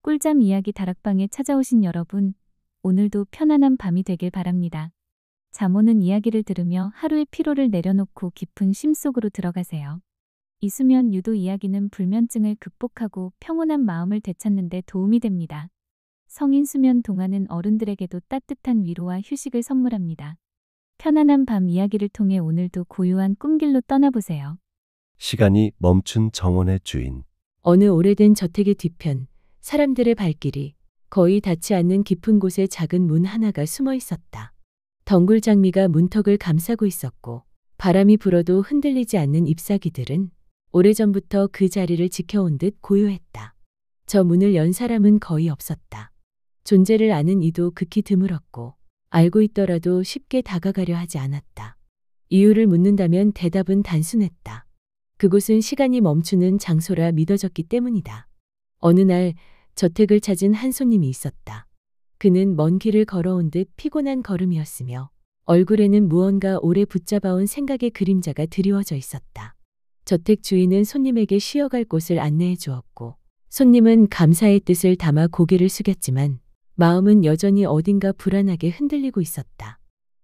꿀잠 이야기 다락방에 찾아오신 여러분, 오늘도 편안한 밤이 되길 바랍니다. 잠 오는 이야기를 들으며 하루의 피로를 내려놓고 깊은 쉼 속으로 들어가세요. 이수면 유도 이야기는 불면증을 극복하고 평온한 마음을 되찾는 데 도움이 됩니다. 성인 수면 동안은 어른들에게도 따뜻한 위로와 휴식을 선물합니다. 편안한 밤 이야기를 통해 오늘도 고요한 꿈길로 떠나보세요. 시간이 멈춘 정원의 주인. 어느 오래된 저택의 뒤편, 사람들의 발길이 거의 닿지 않는 깊은 곳에 작은 문 하나가 숨어 있었다. 덩굴 장미가 문턱을 감싸고 있었고, 바람이 불어도 흔들리지 않는 잎사귀들은 오래전부터 그 자리를 지켜온 듯 고요했다. 저 문을 연 사람은 거의 없었다. 존재를 아는 이도 극히 드물었고, 알고 있더라도 쉽게 다가가려 하지 않았다. 이유를 묻는다면 대답은 단순했다. 그곳은 시간이 멈추는 장소라 믿어졌기 때문이다. 어느 날 저택을 찾은 한 손님이 있었다. 그는 먼 길을 걸어온 듯 피곤한 걸음이었으며 얼굴에는 무언가 오래 붙잡아온 생각의 그림자가 드리워져 있었다. 저택 주인은 손님에게 쉬어갈 곳을 안내해 주었고, 손님은 감사의 뜻을 담아 고개를 숙였지만 마음은 여전히 어딘가 불안하게 흔들리고 있었다.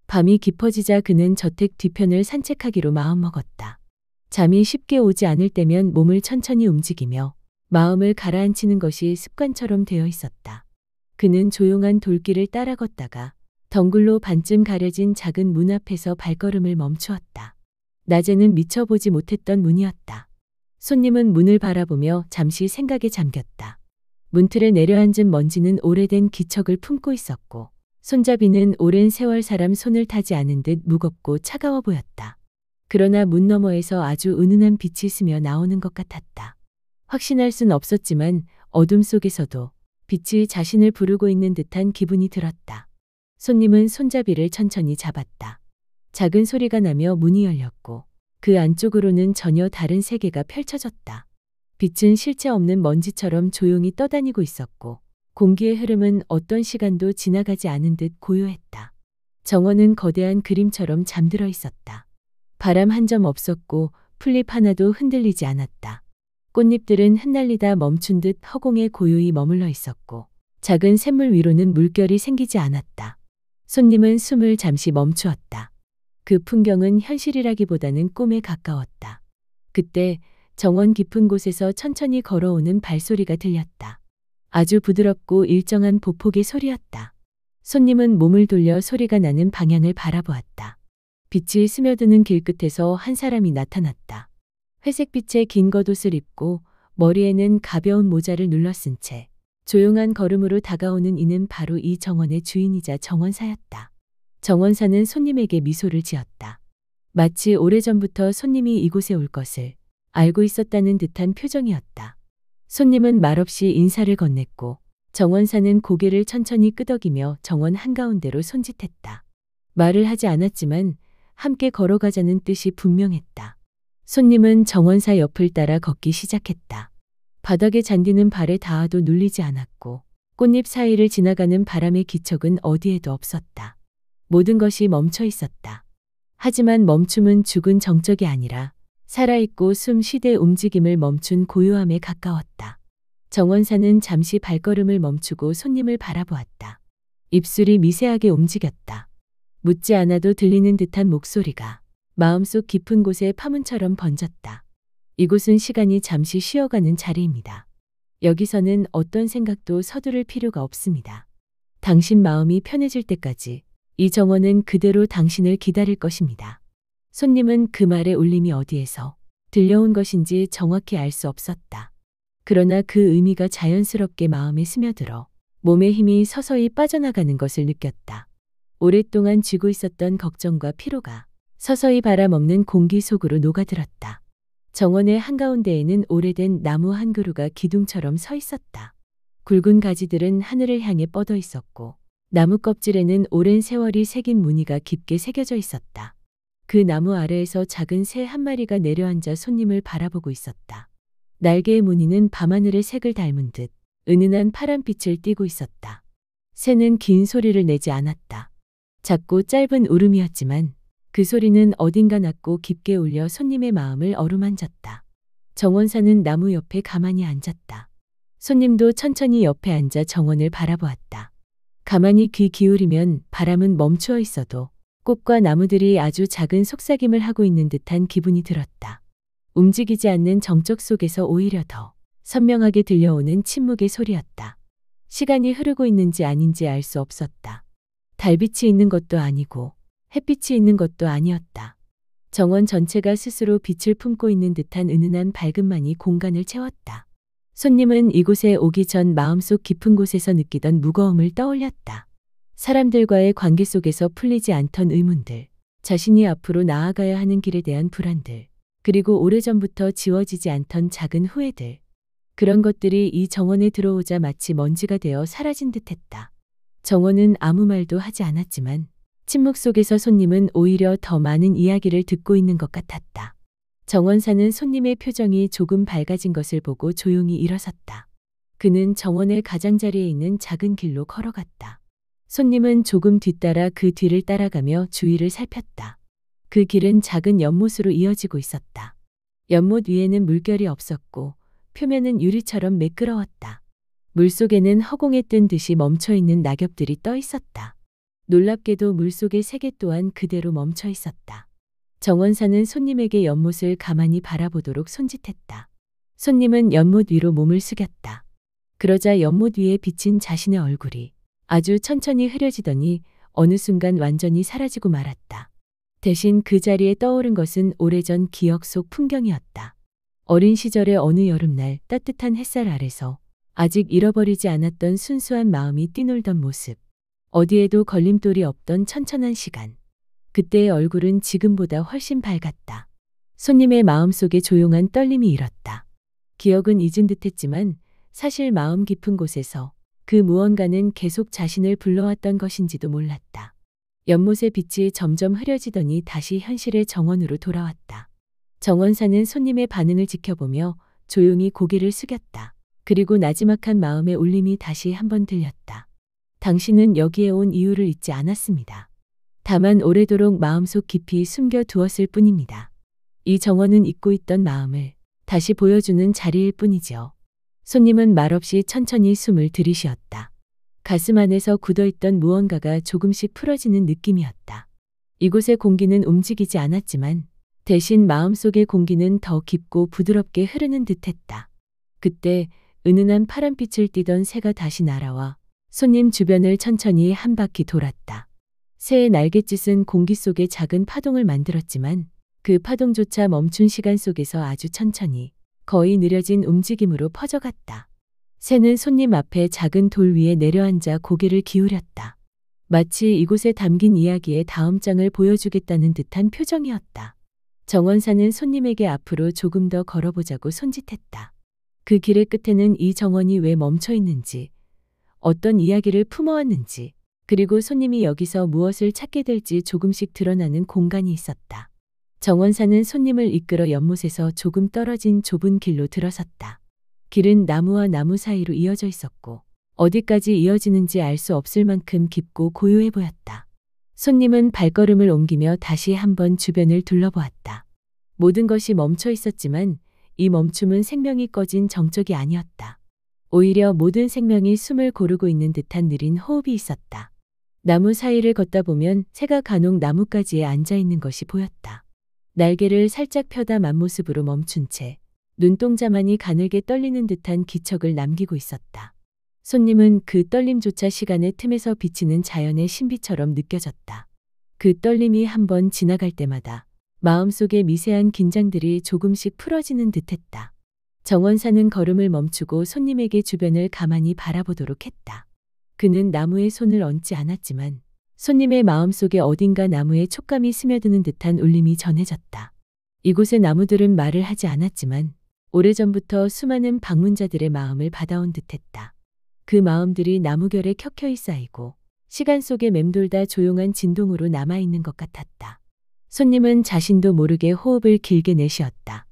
밤이 깊어지자 그는 저택 뒤편을 산책하기로 마음먹었다. 잠이 쉽게 오지 않을 때면 몸을 천천히 움직이며 마음을 가라앉히는 것이 습관처럼 되어 있었다. 그는 조용한 돌길을 따라 걷다가 덩굴로 반쯤 가려진 작은 문 앞에서 발걸음을 멈추었다. 낮에는 미처 보지 못했던 문이었다. 손님은 문을 바라보며 잠시 생각에 잠겼다. 문틀에 내려앉은 먼지는 오래된 기척을 품고 있었고, 손잡이는 오랜 세월 사람 손을 타지 않은 듯 무겁고 차가워 보였다. 그러나 문 너머에서 아주 은은한 빛이 스며 나오는 것 같았다. 확신할 순 없었지만 어둠 속에서도 빛이 자신을 부르고 있는 듯한 기분이 들었다. 손님은 손잡이를 천천히 잡았다. 작은 소리가 나며 문이 열렸고 그 안쪽으로는 전혀 다른 세계가 펼쳐졌다. 빛은 실체 없는 먼지처럼 조용히 떠다니고 있었고 공기의 흐름은 어떤 시간도 지나가지 않은 듯 고요했다. 정원은 거대한 그림처럼 잠들어 있었다. 바람 한 점 없었고 풀잎 하나도 흔들리지 않았다. 꽃잎들은 흩날리다 멈춘 듯 허공에 고요히 머물러 있었고 작은 샘물 위로는 물결이 생기지 않았다. 손님은 숨을 잠시 멈추었다. 그 풍경은 현실이라기보다는 꿈에 가까웠다. 그때 정원 깊은 곳에서 천천히 걸어오는 발소리가 들렸다. 아주 부드럽고 일정한 보폭의 소리였다. 손님은 몸을 돌려 소리가 나는 방향을 바라보았다. 빛이 스며드는 길끝에서 한 사람이 나타났다. 회색빛의 긴 겉옷을 입고 머리에는 가벼운 모자를 눌러쓴 채 조용한 걸음으로 다가오는 이는 바로 이 정원의 주인이자 정원사였다. 정원사는 손님에게 미소를 지었다. 마치 오래전부터 손님이 이곳에 올 것을 알고 있었다는 듯한 표정이었다. 손님은 말없이 인사를 건넸고 정원사는 고개를 천천히 끄덕이며 정원 한가운데로 손짓했다. 말을 하지 않았지만 함께 걸어가자는 뜻이 분명했다. 손님은 정원사 옆을 따라 걷기 시작했다. 바닥에 잔디는 발에 닿아도 눌리지 않았고 꽃잎 사이를 지나가는 바람의 기척은 어디에도 없었다. 모든 것이 멈춰 있었다. 하지만 멈춤은 죽은 정적이 아니라 살아있고 숨 쉬되 움직임을 멈춘 고요함에 가까웠다. 정원사는 잠시 발걸음을 멈추고 손님을 바라보았다. 입술이 미세하게 움직였다. 묻지 않아도 들리는 듯한 목소리가 마음속 깊은 곳에 파문처럼 번졌다. 이곳은 시간이 잠시 쉬어가는 자리입니다. 여기서는 어떤 생각도 서두를 필요가 없습니다. 당신 마음이 편해질 때까지 이 정원은 그대로 당신을 기다릴 것입니다. 손님은 그 말의 울림이 어디에서 들려온 것인지 정확히 알 수 없었다. 그러나 그 의미가 자연스럽게 마음에 스며들어 몸의 힘이 서서히 빠져나가는 것을 느꼈다. 오랫동안 쥐고 있었던 걱정과 피로가 서서히 바람없는 공기 속으로 녹아들었다. 정원의 한가운데에는 오래된 나무 한 그루가 기둥처럼 서 있었다. 굵은 가지들은 하늘을 향해 뻗어 있었고 나무 껍질에는 오랜 세월이 새긴 무늬가 깊게 새겨져 있었다. 그 나무 아래에서 작은 새 한 마리가 내려앉아 손님을 바라보고 있었다. 날개의 무늬는 밤하늘의 색을 닮은 듯 은은한 파란빛을 띠고 있었다. 새는 긴 소리를 내지 않았다. 작고 짧은 울음이었지만 그 소리는 어딘가 낮고 깊게 울려 손님의 마음을 어루만졌다. 정원사는 나무 옆에 가만히 앉았다. 손님도 천천히 옆에 앉아 정원을 바라보았다. 가만히 귀 기울이면 바람은 멈추어 있어도 꽃과 나무들이 아주 작은 속삭임을 하고 있는 듯한 기분이 들었다. 움직이지 않는 정적 속에서 오히려 더 선명하게 들려오는 침묵의 소리였다. 시간이 흐르고 있는지 아닌지 알 수 없었다. 달빛이 있는 것도 아니고 햇빛이 있는 것도 아니었다. 정원 전체가 스스로 빛을 품고 있는 듯한 은은한 밝음만이 공간을 채웠다. 손님은 이곳에 오기 전 마음속 깊은 곳에서 느끼던 무거움을 떠올렸다. 사람들과의 관계 속에서 풀리지 않던 의문들, 자신이 앞으로 나아가야 하는 길에 대한 불안들, 그리고 오래전부터 지워지지 않던 작은 후회들. 그런 것들이 이 정원에 들어오자 마치 먼지가 되어 사라진 듯했다. 정원은 아무 말도 하지 않았지만 침묵 속에서 손님은 오히려 더 많은 이야기를 듣고 있는 것 같았다. 정원사는 손님의 표정이 조금 밝아진 것을 보고 조용히 일어섰다. 그는 정원의 가장자리에 있는 작은 길로 걸어갔다. 손님은 조금 뒤따라 그 뒤를 따라가며 주위를 살폈다. 그 길은 작은 연못으로 이어지고 있었다. 연못 위에는 물결이 없었고 표면은 유리처럼 매끄러웠다. 물속에는 허공에 뜬 듯이 멈춰있는 낙엽들이 떠 있었다. 놀랍게도 물속의 세계 또한 그대로 멈춰 있었다. 정원사는 손님에게 연못을 가만히 바라보도록 손짓했다. 손님은 연못 위로 몸을 숙였다. 그러자 연못 위에 비친 자신의 얼굴이 아주 천천히 흐려지더니 어느 순간 완전히 사라지고 말았다. 대신 그 자리에 떠오른 것은 오래전 기억 속 풍경이었다. 어린 시절의 어느 여름날 따뜻한 햇살 아래서 아직 잃어버리지 않았던 순수한 마음이 뛰놀던 모습. 어디에도 걸림돌이 없던 천천한 시간. 그때의 얼굴은 지금보다 훨씬 밝았다. 손님의 마음속에 조용한 떨림이 일었다. 기억은 잊은 듯했지만 사실 마음 깊은 곳에서 그 무언가는 계속 자신을 불러왔던 것인지도 몰랐다. 연못의 빛이 점점 흐려지더니 다시 현실의 정원으로 돌아왔다. 정원사는 손님의 반응을 지켜보며 조용히 고개를 숙였다. 그리고 나지막한 마음의 울림이 다시 한번 들렸다. 당신은 여기에 온 이유를 잊지 않았습니다. 다만 오래도록 마음속 깊이 숨겨두었을 뿐입니다. 이 정원은 잊고 있던 마음을 다시 보여주는 자리일 뿐이죠. 손님은 말없이 천천히 숨을 들이쉬었다. 가슴 안에서 굳어있던 무언가가 조금씩 풀어지는 느낌이었다. 이곳의 공기는 움직이지 않았지만 대신 마음속의 공기는 더 깊고 부드럽게 흐르는 듯했다. 그때 은은한 파란빛을 띠던 새가 다시 날아와 손님 주변을 천천히 한 바퀴 돌았다. 새의 날갯짓은 공기 속에 작은 파동을 만들었지만 그 파동조차 멈춘 시간 속에서 아주 천천히 거의 느려진 움직임으로 퍼져갔다. 새는 손님 앞에 작은 돌 위에 내려앉아 고개를 기울였다. 마치 이곳에 담긴 이야기의 다음 장을 보여주겠다는 듯한 표정이었다. 정원사는 손님에게 앞으로 조금 더 걸어보자고 손짓했다. 그 길의 끝에는 이 정원이 왜 멈춰 있는지, 어떤 이야기를 품어왔는지, 그리고 손님이 여기서 무엇을 찾게 될지 조금씩 드러나는 공간이 있었다. 정원사는 손님을 이끌어 연못에서 조금 떨어진 좁은 길로 들어섰다. 길은 나무와 나무 사이로 이어져 있었고 어디까지 이어지는지 알 수 없을 만큼 깊고 고요해 보였다. 손님은 발걸음을 옮기며 다시 한번 주변을 둘러보았다. 모든 것이 멈춰 있었지만 이 멈춤은 생명이 꺼진 정적이 아니었다. 오히려 모든 생명이 숨을 고르고 있는 듯한 느린 호흡이 있었다. 나무 사이를 걷다 보면 새가 간혹 나뭇가지에 앉아 있는 것이 보였다. 날개를 살짝 펴다 만모습으로 멈춘 채 눈동자만이 가늘게 떨리는 듯한 기척을 남기고 있었다. 손님은 그 떨림조차 시간의 틈에서 비치는 자연의 신비처럼 느껴졌다. 그 떨림이 한번 지나갈 때마다 마음속의 미세한 긴장들이 조금씩 풀어지는 듯했다. 정원사는 걸음을 멈추고 손님에게 주변을 가만히 바라보도록 했다. 그는 나무에 손을 얹지 않았지만 손님의 마음속에 어딘가 나무의 촉감이 스며드는 듯한 울림이 전해졌다. 이곳의 나무들은 말을 하지 않았지만 오래전부터 수많은 방문자들의 마음을 받아온 듯했다. 그 마음들이 나무결에 켜켜이 쌓이고 시간 속에 맴돌다 조용한 진동으로 남아있는 것 같았다. 손님은 자신도 모르게 호흡을 길게 내쉬었다.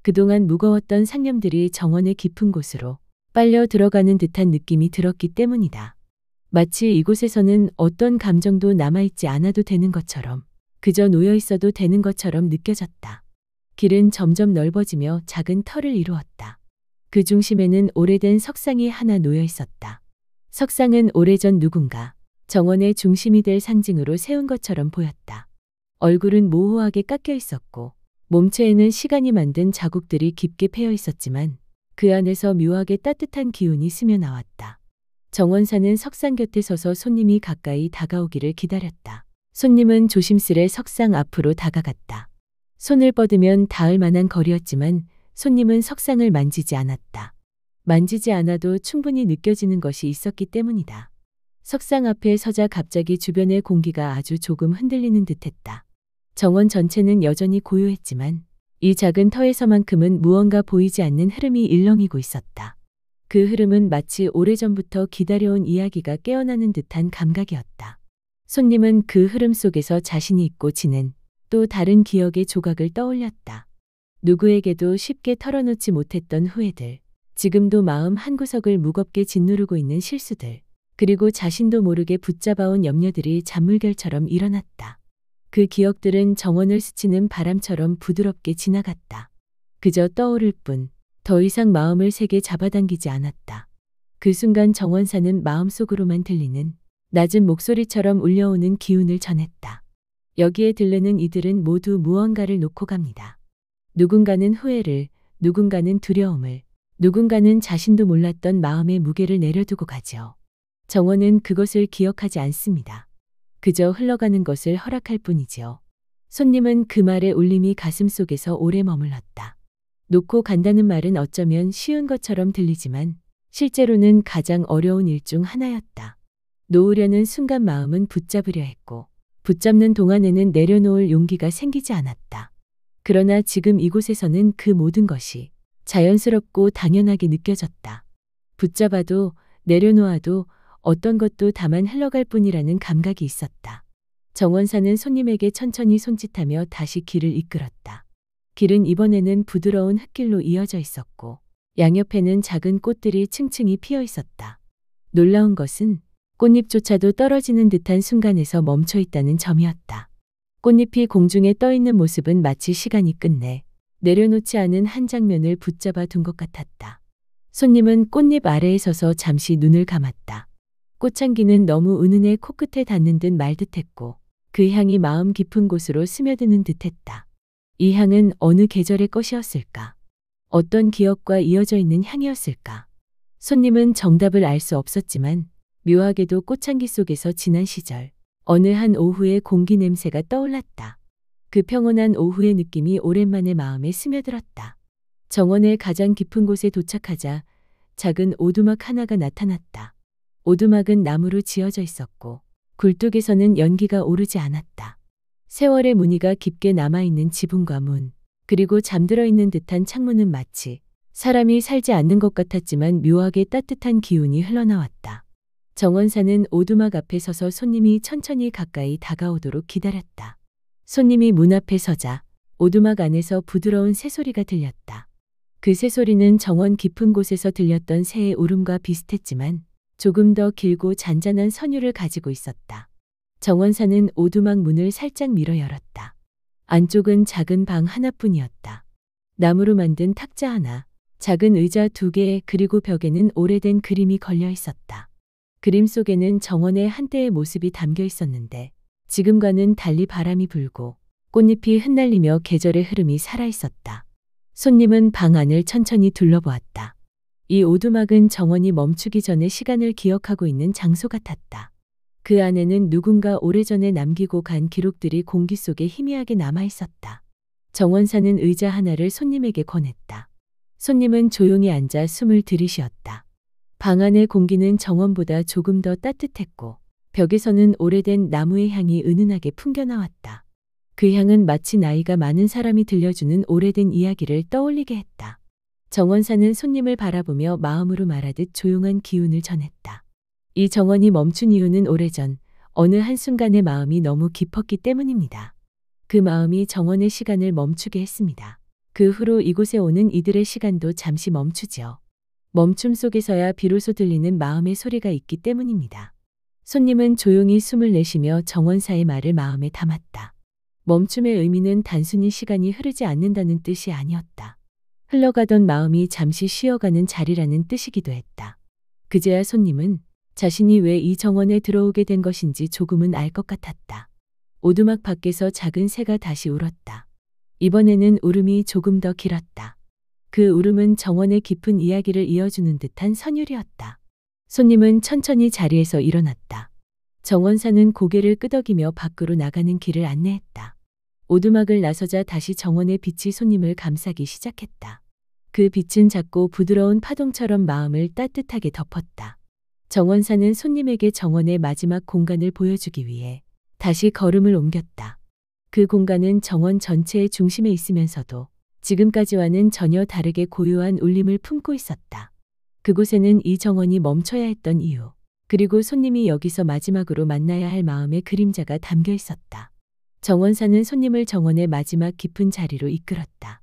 그동안 무거웠던 상념들이 정원의 깊은 곳으로 빨려 들어가는 듯한 느낌이 들었기 때문이다. 마치 이곳에서는 어떤 감정도 남아있지 않아도 되는 것처럼, 그저 놓여있어도 되는 것처럼 느껴졌다. 길은 점점 넓어지며 작은 터를 이루었다. 그 중심에는 오래된 석상이 하나 놓여 있었다. 석상은 오래전 누군가 정원의 중심이 될 상징으로 세운 것처럼 보였다. 얼굴은 모호하게 깎여 있었고 몸체에는 시간이 만든 자국들이 깊게 패여 있었지만 그 안에서 묘하게 따뜻한 기운이 스며 나왔다. 정원사는 석상 곁에 서서 손님이 가까이 다가오기를 기다렸다. 손님은 조심스레 석상 앞으로 다가갔다. 손을 뻗으면 닿을 만한 거리였지만 손님은 석상을 만지지 않았다. 만지지 않아도 충분히 느껴지는 것이 있었기 때문이다. 석상 앞에 서자 갑자기 주변의 공기가 아주 조금 흔들리는 듯했다. 정원 전체는 여전히 고요했지만 이 작은 터에서만큼은 무언가 보이지 않는 흐름이 일렁이고 있었다. 그 흐름은 마치 오래전부터 기다려온 이야기가 깨어나는 듯한 감각이었다. 손님은 그 흐름 속에서 자신이 잊고 지낸 또 다른 기억의 조각을 떠올렸다. 누구에게도 쉽게 털어놓지 못했던 후회들, 지금도 마음 한구석을 무겁게 짓누르고 있는 실수들, 그리고 자신도 모르게 붙잡아온 염려들이 잔물결처럼 일어났다. 그 기억들은 정원을 스치는 바람처럼 부드럽게 지나갔다. 그저 떠오를 뿐 더 이상 마음을 세게 잡아당기지 않았다. 그 순간 정원사는 마음속으로만 들리는 낮은 목소리처럼 울려오는 기운을 전했다. 여기에 들르는 이들은 모두 무언가를 놓고 갑니다. 누군가는 후회를, 누군가는 두려움을, 누군가는 자신도 몰랐던 마음의 무게를 내려두고 가죠. 정원은 그것을 기억하지 않습니다. 그저 흘러가는 것을 허락할 뿐이지요. 손님은 그 말의 울림이 가슴속에서 오래 머물렀다. 놓고 간다는 말은 어쩌면 쉬운 것처럼 들리지만 실제로는 가장 어려운 일 중 하나였다. 놓으려는 순간 마음은 붙잡으려 했고 붙잡는 동안에는 내려놓을 용기가 생기지 않았다. 그러나 지금 이곳에서는 그 모든 것이 자연스럽고 당연하게 느껴졌다. 붙잡아도 내려놓아도 어떤 것도 다만 흘러갈 뿐이라는 감각이 있었다. 정원사는 손님에게 천천히 손짓하며 다시 길을 이끌었다. 길은 이번에는 부드러운 흙길로 이어져 있었고 양옆에는 작은 꽃들이 층층이 피어 있었다. 놀라운 것은 꽃잎조차도 떨어지는 듯한 순간에서 멈춰 있다는 점이었다. 꽃잎이 공중에 떠 있는 모습은 마치 시간이 끝내 내려놓지 않은 한 장면을 붙잡아 둔 것 같았다. 손님은 꽃잎 아래에 서서 잠시 눈을 감았다. 꽃향기는 너무 은은해 코끝에 닿는 듯 말 듯했고 그 향이 마음 깊은 곳으로 스며드는 듯했다. 이 향은 어느 계절의 것이었을까? 어떤 기억과 이어져 있는 향이었을까? 손님은 정답을 알 수 없었지만 묘하게도 꽃향기 속에서 지난 시절, 어느 한 오후의 공기 냄새가 떠올랐다. 그 평온한 오후의 느낌이 오랜만에 마음에 스며들었다. 정원의 가장 깊은 곳에 도착하자 작은 오두막 하나가 나타났다. 오두막은 나무로 지어져 있었고 굴뚝에서는 연기가 오르지 않았다. 세월의 무늬가 깊게 남아있는 지붕과 문, 그리고 잠들어 있는 듯한 창문은 마치 사람이 살지 않는 것 같았지만 묘하게 따뜻한 기운이 흘러나왔다. 정원사는 오두막 앞에 서서 손님이 천천히 가까이 다가오도록 기다렸다. 손님이 문 앞에 서자 오두막 안에서 부드러운 새소리가 들렸다. 그 새소리는 정원 깊은 곳에서 들렸던 새의 울음과 비슷했지만 조금 더 길고 잔잔한 선율을 가지고 있었다. 정원사는 오두막 문을 살짝 밀어 열었다. 안쪽은 작은 방 하나뿐이었다. 나무로 만든 탁자 하나, 작은 의자 2개, 그리고 벽에는 오래된 그림이 걸려 있었다. 그림 속에는 정원의 한때의 모습이 담겨 있었는데 지금과는 달리 바람이 불고 꽃잎이 흩날리며 계절의 흐름이 살아 있었다. 손님은 방 안을 천천히 둘러보았다. 이 오두막은 정원이 멈추기 전에 시간을 기억하고 있는 장소 같았다. 그 안에는 누군가 오래전에 남기고 간 기록들이 공기 속에 희미하게 남아 있었다. 정원사는 의자 하나를 손님에게 권했다. 손님은 조용히 앉아 숨을 들이쉬었다. 방 안의 공기는 정원보다 조금 더 따뜻했고 벽에서는 오래된 나무의 향이 은은하게 풍겨나왔다. 그 향은 마치 나이가 많은 사람이 들려주는 오래된 이야기를 떠올리게 했다. 정원사는 손님을 바라보며 마음으로 말하듯 조용한 기운을 전했다. 이 정원이 멈춘 이유는 오래전 어느 한순간의 마음이 너무 깊었기 때문입니다. 그 마음이 정원의 시간을 멈추게 했습니다. 그 후로 이곳에 오는 이들의 시간도 잠시 멈추죠. 멈춤 속에서야 비로소 들리는 마음의 소리가 있기 때문입니다. 손님은 조용히 숨을 내쉬며 정원사의 말을 마음에 담았다. 멈춤의 의미는 단순히 시간이 흐르지 않는다는 뜻이 아니었다. 흘러가던 마음이 잠시 쉬어가는 자리라는 뜻이기도 했다. 그제야 손님은 자신이 왜 이 정원에 들어오게 된 것인지 조금은 알 것 같았다. 오두막 밖에서 작은 새가 다시 울었다. 이번에는 울음이 조금 더 길었다. 그 울음은 정원의 깊은 이야기를 이어주는 듯한 선율이었다. 손님은 천천히 자리에서 일어났다. 정원사는 고개를 끄덕이며 밖으로 나가는 길을 안내했다. 오두막을 나서자 다시 정원의 빛이 손님을 감싸기 시작했다. 그 빛은 작고 부드러운 파동처럼 마음을 따뜻하게 덮었다. 정원사는 손님에게 정원의 마지막 공간을 보여주기 위해 다시 걸음을 옮겼다. 그 공간은 정원 전체의 중심에 있으면서도 지금까지와는 전혀 다르게 고요한 울림을 품고 있었다. 그곳에는 이 정원이 멈춰야 했던 이유, 그리고 손님이 여기서 마지막으로 만나야 할 마음의 그림자가 담겨 있었다. 정원사는 손님을 정원의 마지막 깊은 자리로 이끌었다.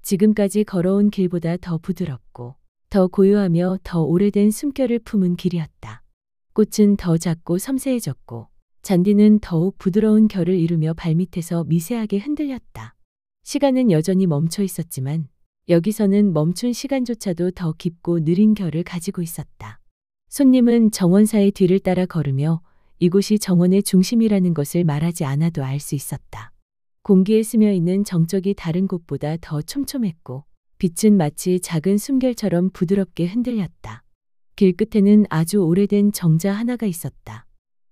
지금까지 걸어온 길보다 더 부드럽고 더 고요하며 더 오래된 숨결을 품은 길이었다. 꽃은 더 작고 섬세해졌고 잔디는 더욱 부드러운 결을 이루며 발밑에서 미세하게 흔들렸다. 시간은 여전히 멈춰 있었지만 여기서는 멈춘 시간조차도 더 깊고 느린 결을 가지고 있었다. 손님은 정원사의 뒤를 따라 걸으며 이곳이 정원의 중심이라는 것을 말하지 않아도 알 수 있었다. 공기에 스며있는 정적이 다른 곳보다 더 촘촘했고 빛은 마치 작은 숨결처럼 부드럽게 흔들렸다. 길 끝에는 아주 오래된 정자 하나가 있었다.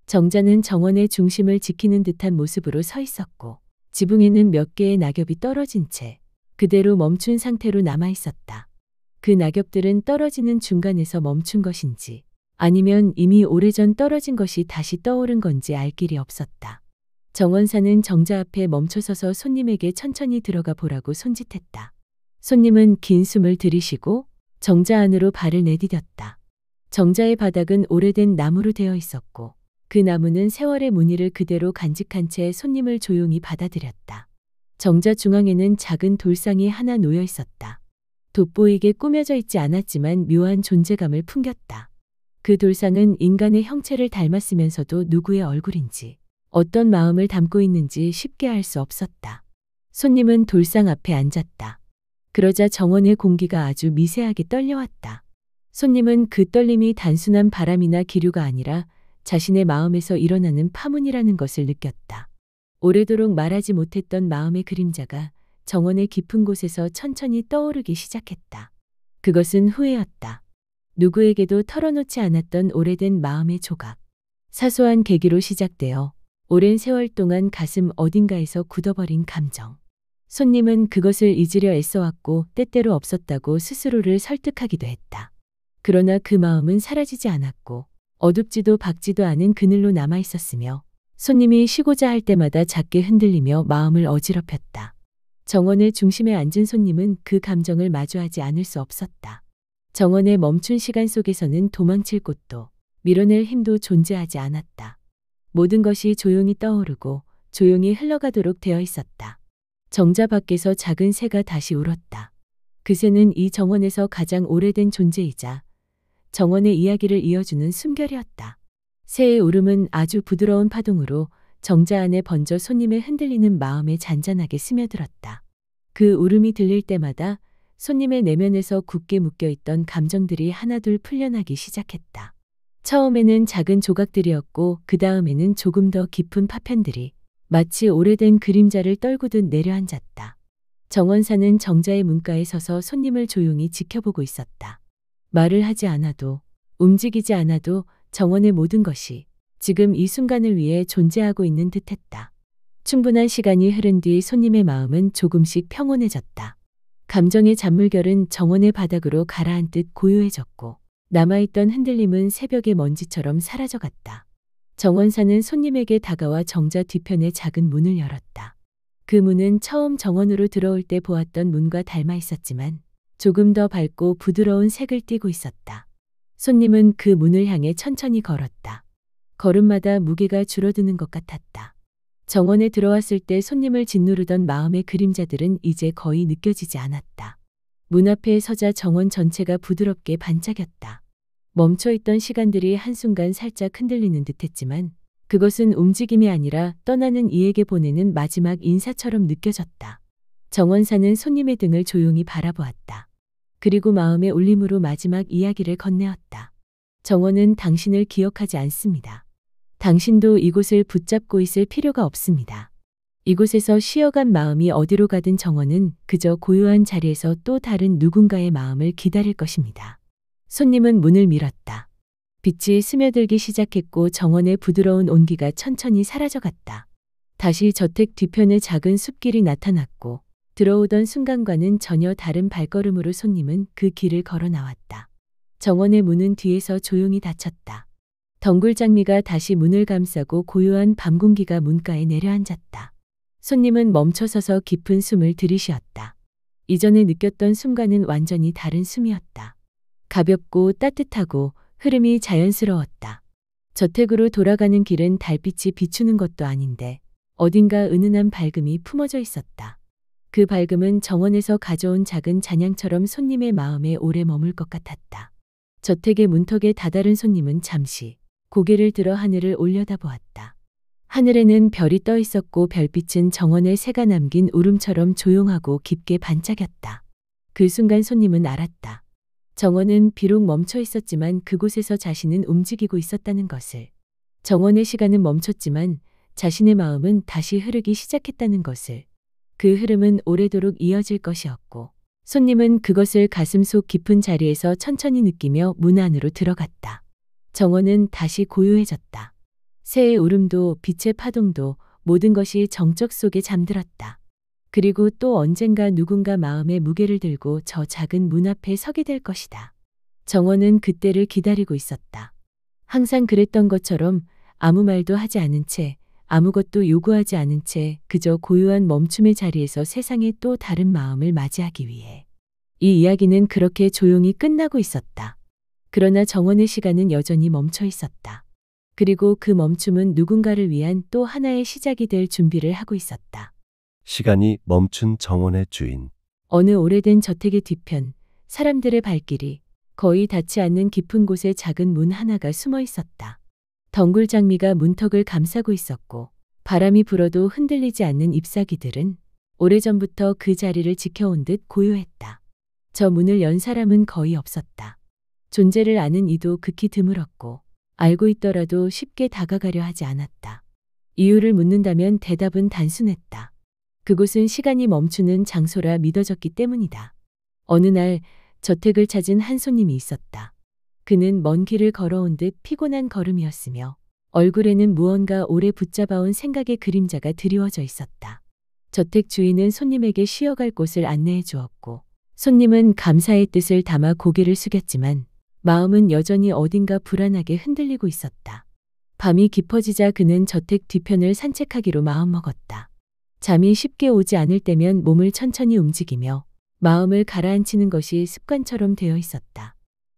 정자는 정원의 중심을 지키는 듯한 모습으로 서 있었고 지붕에는 몇 개의 낙엽이 떨어진 채 그대로 멈춘 상태로 남아 있었다. 그 낙엽들은 떨어지는 중간에서 멈춘 것인지 아니면 이미 오래전 떨어진 것이 다시 떠오른 건지 알 길이 없었다. 정원사는 정자 앞에 멈춰서서 손님에게 천천히 들어가 보라고 손짓했다. 손님은 긴 숨을 들이쉬고 정자 안으로 발을 내디뎠다. 정자의 바닥은 오래된 나무로 되어 있었고 그 나무는 세월의 무늬를 그대로 간직한 채 손님을 조용히 받아들였다. 정자 중앙에는 작은 돌상이 하나 놓여 있었다. 돋보이게 꾸며져 있지 않았지만 묘한 존재감을 풍겼다. 그 돌상은 인간의 형체를 닮았으면서도 누구의 얼굴인지 어떤 마음을 담고 있는지 쉽게 알 수 없었다. 손님은 돌상 앞에 앉았다. 그러자 정원의 공기가 아주 미세하게 떨려왔다. 손님은 그 떨림이 단순한 바람이나 기류가 아니라 자신의 마음에서 일어나는 파문이라는 것을 느꼈다. 오래도록 말하지 못했던 마음의 그림자가 정원의 깊은 곳에서 천천히 떠오르기 시작했다. 그것은 후회였다. 누구에게도 털어놓지 않았던 오래된 마음의 조각. 사소한 계기로 시작되어 오랜 세월 동안 가슴 어딘가에서 굳어버린 감정. 손님은 그것을 잊으려 애써왔고 때때로 없었다고 스스로를 설득하기도 했다. 그러나 그 마음은 사라지지 않았고 어둡지도 밝지도 않은 그늘로 남아 있었으며 손님이 쉬고자 할 때마다 작게 흔들리며 마음을 어지럽혔다. 정원의 중심에 앉은 손님은 그 감정을 마주하지 않을 수 없었다. 정원의 멈춘 시간 속에서는 도망칠 곳도 밀어낼 힘도 존재하지 않았다. 모든 것이 조용히 떠오르고 조용히 흘러가도록 되어 있었다. 정자 밖에서 작은 새가 다시 울었다. 그 새는 이 정원에서 가장 오래된 존재이자 정원의 이야기를 이어주는 숨결이었다. 새의 울음은 아주 부드러운 파동으로 정자 안에 번져 손님의 흔들리는 마음에 잔잔하게 스며들었다. 그 울음이 들릴 때마다 손님의 내면에서 굳게 묶여있던 감정들이 하나둘 풀려나기 시작했다. 처음에는 작은 조각들이었고 그 다음에는 조금 더 깊은 파편들이 마치 오래된 그림자를 떨구듯 내려앉았다. 정원사는 정자의 문가에 서서 손님을 조용히 지켜보고 있었다. 말을 하지 않아도, 움직이지 않아도 정원의 모든 것이 지금 이 순간을 위해 존재하고 있는 듯했다. 충분한 시간이 흐른 뒤 손님의 마음은 조금씩 평온해졌다. 감정의 잔물결은 정원의 바닥으로 가라앉듯 고요해졌고 남아있던 흔들림은 새벽의 먼지처럼 사라져갔다. 정원사는 손님에게 다가와 정자 뒤편의 작은 문을 열었다. 그 문은 처음 정원으로 들어올 때 보았던 문과 닮아 있었지만 조금 더 밝고 부드러운 색을 띠고 있었다. 손님은 그 문을 향해 천천히 걸었다. 걸음마다 무게가 줄어드는 것 같았다. 정원에 들어왔을 때 손님을 짓누르던 마음의 그림자들은 이제 거의 느껴지지 않았다. 문 앞에 서자 정원 전체가 부드럽게 반짝였다. 멈춰있던 시간들이 한순간 살짝 흔들리는 듯했지만 그것은 움직임이 아니라 떠나는 이에게 보내는 마지막 인사처럼 느껴졌다. 정원사는 손님의 등을 조용히 바라보았다. 그리고 마음의 울림으로 마지막 이야기를 건네었다. 정원은 당신을 기억하지 않습니다. 당신도 이곳을 붙잡고 있을 필요가 없습니다. 이곳에서 쉬어간 마음이 어디로 가든 정원은 그저 고요한 자리에서 또 다른 누군가의 마음을 기다릴 것입니다. 손님은 문을 밀었다. 빛이 스며들기 시작했고 정원의 부드러운 온기가 천천히 사라져갔다. 다시 저택 뒤편에 작은 숲길이 나타났고 들어오던 순간과는 전혀 다른 발걸음으로 손님은 그 길을 걸어 나왔다. 정원의 문은 뒤에서 조용히 닫혔다. 덩굴장미가 다시 문을 감싸고 고요한 밤 공기가 문가에 내려앉았다. 손님은 멈춰서서 깊은 숨을 들이쉬었다. 이전에 느꼈던 숨과는 완전히 다른 숨이었다. 가볍고 따뜻하고 흐름이 자연스러웠다. 저택으로 돌아가는 길은 달빛이 비추는 것도 아닌데 어딘가 은은한 밝음이 품어져 있었다. 그 밝음은 정원에서 가져온 작은 잔향처럼 손님의 마음에 오래 머물 것 같았다. 저택의 문턱에 다다른 손님은 잠시 고개를 들어 하늘을 올려다보았다. 하늘에는 별이 떠 있었고 별빛은 정원의 새가 남긴 울음처럼 조용하고 깊게 반짝였다. 그 순간 손님은 알았다. 정원은 비록 멈춰 있었지만 그곳에서 자신은 움직이고 있었다는 것을. 정원의 시간은 멈췄지만 자신의 마음은 다시 흐르기 시작했다는 것을. 그 흐름은 오래도록 이어질 것이었고 손님은 그것을 가슴속 깊은 자리에서 천천히 느끼며 문 안으로 들어갔다. 정원은 다시 고요해졌다. 새의 울음도 빛의 파동도 모든 것이 정적 속에 잠들었다. 그리고 또 언젠가 누군가 마음의 무게를 들고 저 작은 문 앞에 서게 될 것이다. 정원은 그때를 기다리고 있었다. 항상 그랬던 것처럼 아무 말도 하지 않은 채 아무것도 요구하지 않은 채 그저 고요한 멈춤의 자리에서 세상의 또 다른 마음을 맞이하기 위해. 이 이야기는 그렇게 조용히 끝나고 있었다. 그러나 정원의 시간은 여전히 멈춰 있었다. 그리고 그 멈춤은 누군가를 위한 또 하나의 시작이 될 준비를 하고 있었다. 시간이 멈춘 정원의 주인. 어느 오래된 저택의 뒤편, 사람들의 발길이 거의 닿지 않는 깊은 곳에 작은 문 하나가 숨어 있었다. 덩굴장미가 문턱을 감싸고 있었고 바람이 불어도 흔들리지 않는 잎사귀들은 오래전부터 그 자리를 지켜온 듯 고요했다. 저 문을 연 사람은 거의 없었다. 존재를 아는 이도 극히 드물었고 알고 있더라도 쉽게 다가가려 하지 않았다. 이유를 묻는다면 대답은 단순했다. 그곳은 시간이 멈추는 장소라 믿어졌기 때문이다. 어느 날 저택을 찾은 한 손님이 있었다. 그는 먼 길을 걸어온 듯 피곤한 걸음이었으며 얼굴에는 무언가 오래 붙잡아온 생각의 그림자가 드리워져 있었다. 저택 주인은 손님에게 쉬어갈 곳을 안내해 주었고 손님은 감사의 뜻을 담아 고개를 숙였지만 마음은 여전히 어딘가 불안하게 흔들리고 있었다. 밤이 깊어지자 그는 저택 뒤편을 산책하기로 마음먹었다. 잠이 쉽게 오지 않을 때면 몸을 천천히 움직이며 마음을 가라앉히는 것이 습관처럼 되어 있었다.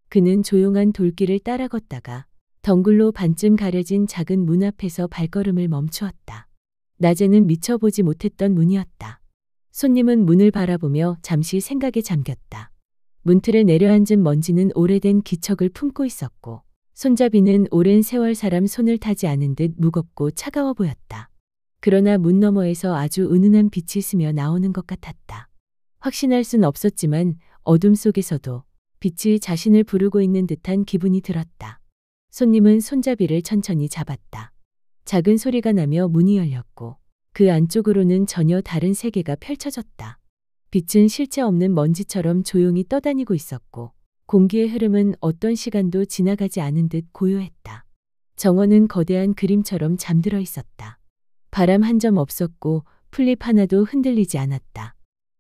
그는 조용한 돌길을 따라 걷다가 덩굴로 반쯤 가려진 작은 문 앞에서 발걸음을 멈추었다. 낮에는 미처 보지 못했던 문이었다. 손님은 문을 바라보며 잠시 생각에 잠겼다. 문틀에 내려앉은 먼지는 오래된 기척을 품고 있었고 손잡이는 오랜 세월 사람 손을 타지 않은 듯 무겁고 차가워 보였다. 그러나 문 너머에서 아주 은은한 빛이 스며 나오는 것 같았다. 확신할 순 없었지만 어둠 속에서도 빛이 자신을 부르고 있는 듯한 기분이 들었다. 손님은 손잡이를 천천히 잡았다. 작은 소리가 나며 문이 열렸고 그 안쪽으로는 전혀 다른 세계가 펼쳐졌다. 빛은 실체 없는 먼지처럼 조용히 떠다니고 있었고 공기의 흐름은 어떤 시간도 지나가지 않은 듯 고요했다. 정원은 거대한 그림처럼 잠들어 있었다. 바람 한 점 없었고 풀잎 하나도 흔들리지 않았다.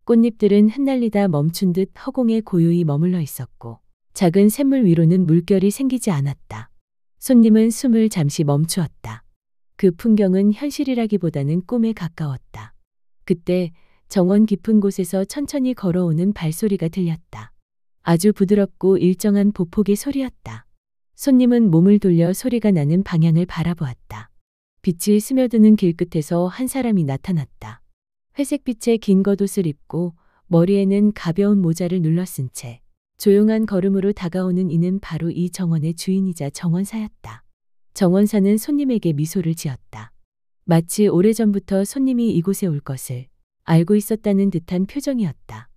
꽃잎들은 흩날리다 멈춘 듯 허공에 고요히 머물러 있었고 작은 샘물 위로는 물결이 생기지 않았다. 손님은 숨을 잠시 멈추었다. 그 풍경은 현실이라기보다는 꿈에 가까웠다. 그때 정원 깊은 곳에서 천천히 걸어오는 발소리가 들렸다. 아주 부드럽고 일정한 보폭의 소리였다. 손님은 몸을 돌려 소리가 나는 방향을 바라보았다. 빛이 스며드는 길끝에서 한 사람이 나타났다. 회색빛의 긴 겉옷을 입고 머리에는 가벼운 모자를 눌러쓴 채 조용한 걸음으로 다가오는 이는 바로 이 정원의 주인이자 정원사였다. 정원사는 손님에게 미소를 지었다. 마치 오래전부터 손님이 이곳에 올 것을 알고 있었다는 듯한 표정이었다.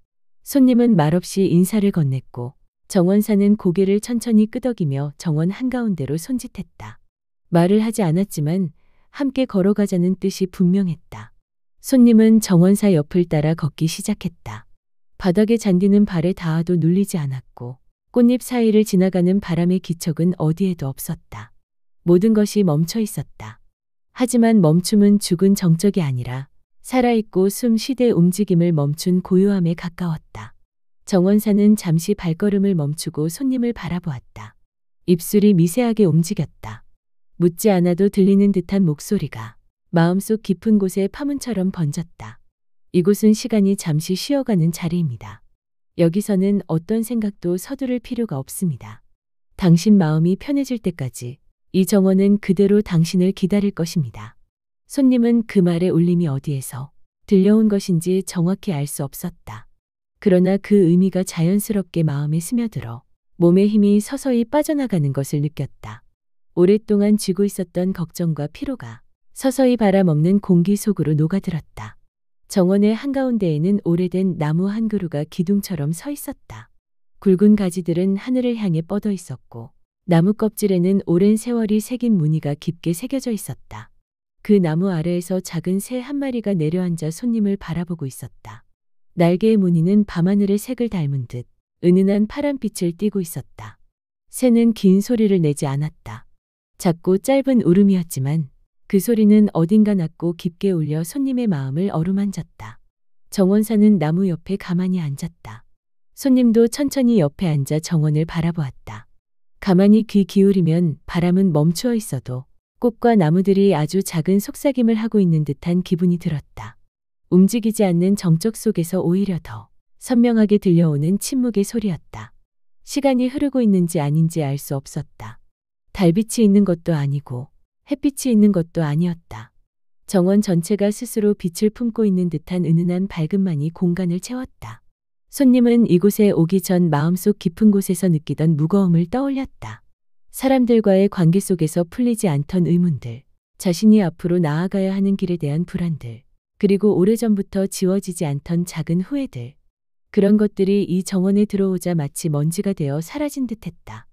손님은 말없이 인사를 건넸고 정원사는 고개를 천천히 끄덕이며 정원 한가운데로 손짓했다. 말을 하지 않았지만 함께 걸어가자는 뜻이 분명했다. 손님은 정원사 옆을 따라 걷기 시작했다. 바닥에 잔디는 발에 닿아도 눌리지 않았고 꽃잎 사이를 지나가는 바람의 기척은 어디에도 없었다. 모든 것이 멈춰 있었다. 하지만 멈춤은 죽은 정적이 아니라 살아있고 숨 쉬되 움직임을 멈춘 고요함에 가까웠다. 정원사는 잠시 발걸음을 멈추고 손님을 바라보았다. 입술이 미세하게 움직였다. 묻지 않아도 들리는 듯한 목소리가 마음속 깊은 곳에 파문처럼 번졌다. 이곳은 시간이 잠시 쉬어가는 자리입니다. 여기서는 어떤 생각도 서두를 필요가 없습니다. 당신 마음이 편해질 때까지 이 정원은 그대로 당신을 기다릴 것입니다. 손님은 그 말의 울림이 어디에서 들려온 것인지 정확히 알 수 없었다. 그러나 그 의미가 자연스럽게 마음에 스며들어 몸의 힘이 서서히 빠져나가는 것을 느꼈다. 오랫동안 쥐고 있었던 걱정과 피로가 서서히 바람 없는 공기 속으로 녹아들었다. 정원의 한가운데에는 오래된 나무 한 그루가 기둥처럼 서 있었다. 굵은 가지들은 하늘을 향해 뻗어 있었고 나무 껍질에는 오랜 세월이 새긴 무늬가 깊게 새겨져 있었다. 그 나무 아래에서 작은 새 한 마리가 내려앉아 손님을 바라보고 있었다. 날개의 무늬는 밤하늘의 색을 닮은 듯 은은한 파란빛을 띠고 있었다. 새는 긴 소리를 내지 않았다. 작고 짧은 울음이었지만 그 소리는 어딘가 낮고 깊게 울려 손님의 마음을 어루만졌다. 정원사는 나무 옆에 가만히 앉았다. 손님도 천천히 옆에 앉아 정원을 바라보았다. 가만히 귀 기울이면 바람은 멈추어 있어도 꽃과 나무들이 아주 작은 속삭임을 하고 있는 듯한 기분이 들었다. 움직이지 않는 정적 속에서 오히려 더 선명하게 들려오는 침묵의 소리였다. 시간이 흐르고 있는지 아닌지 알 수 없었다. 달빛이 있는 것도 아니고 햇빛이 있는 것도 아니었다. 정원 전체가 스스로 빛을 품고 있는 듯한 은은한 밝음만이 공간을 채웠다. 손님은 이곳에 오기 전 마음속 깊은 곳에서 느끼던 무거움을 떠올렸다. 사람들과의 관계 속에서 풀리지 않던 의문들, 자신이 앞으로 나아가야 하는 길에 대한 불안들, 그리고 오래전부터 지워지지 않던 작은 후회들. 그런 것들이 이 정원에 들어오자 마치 먼지가 되어 사라진 듯했다.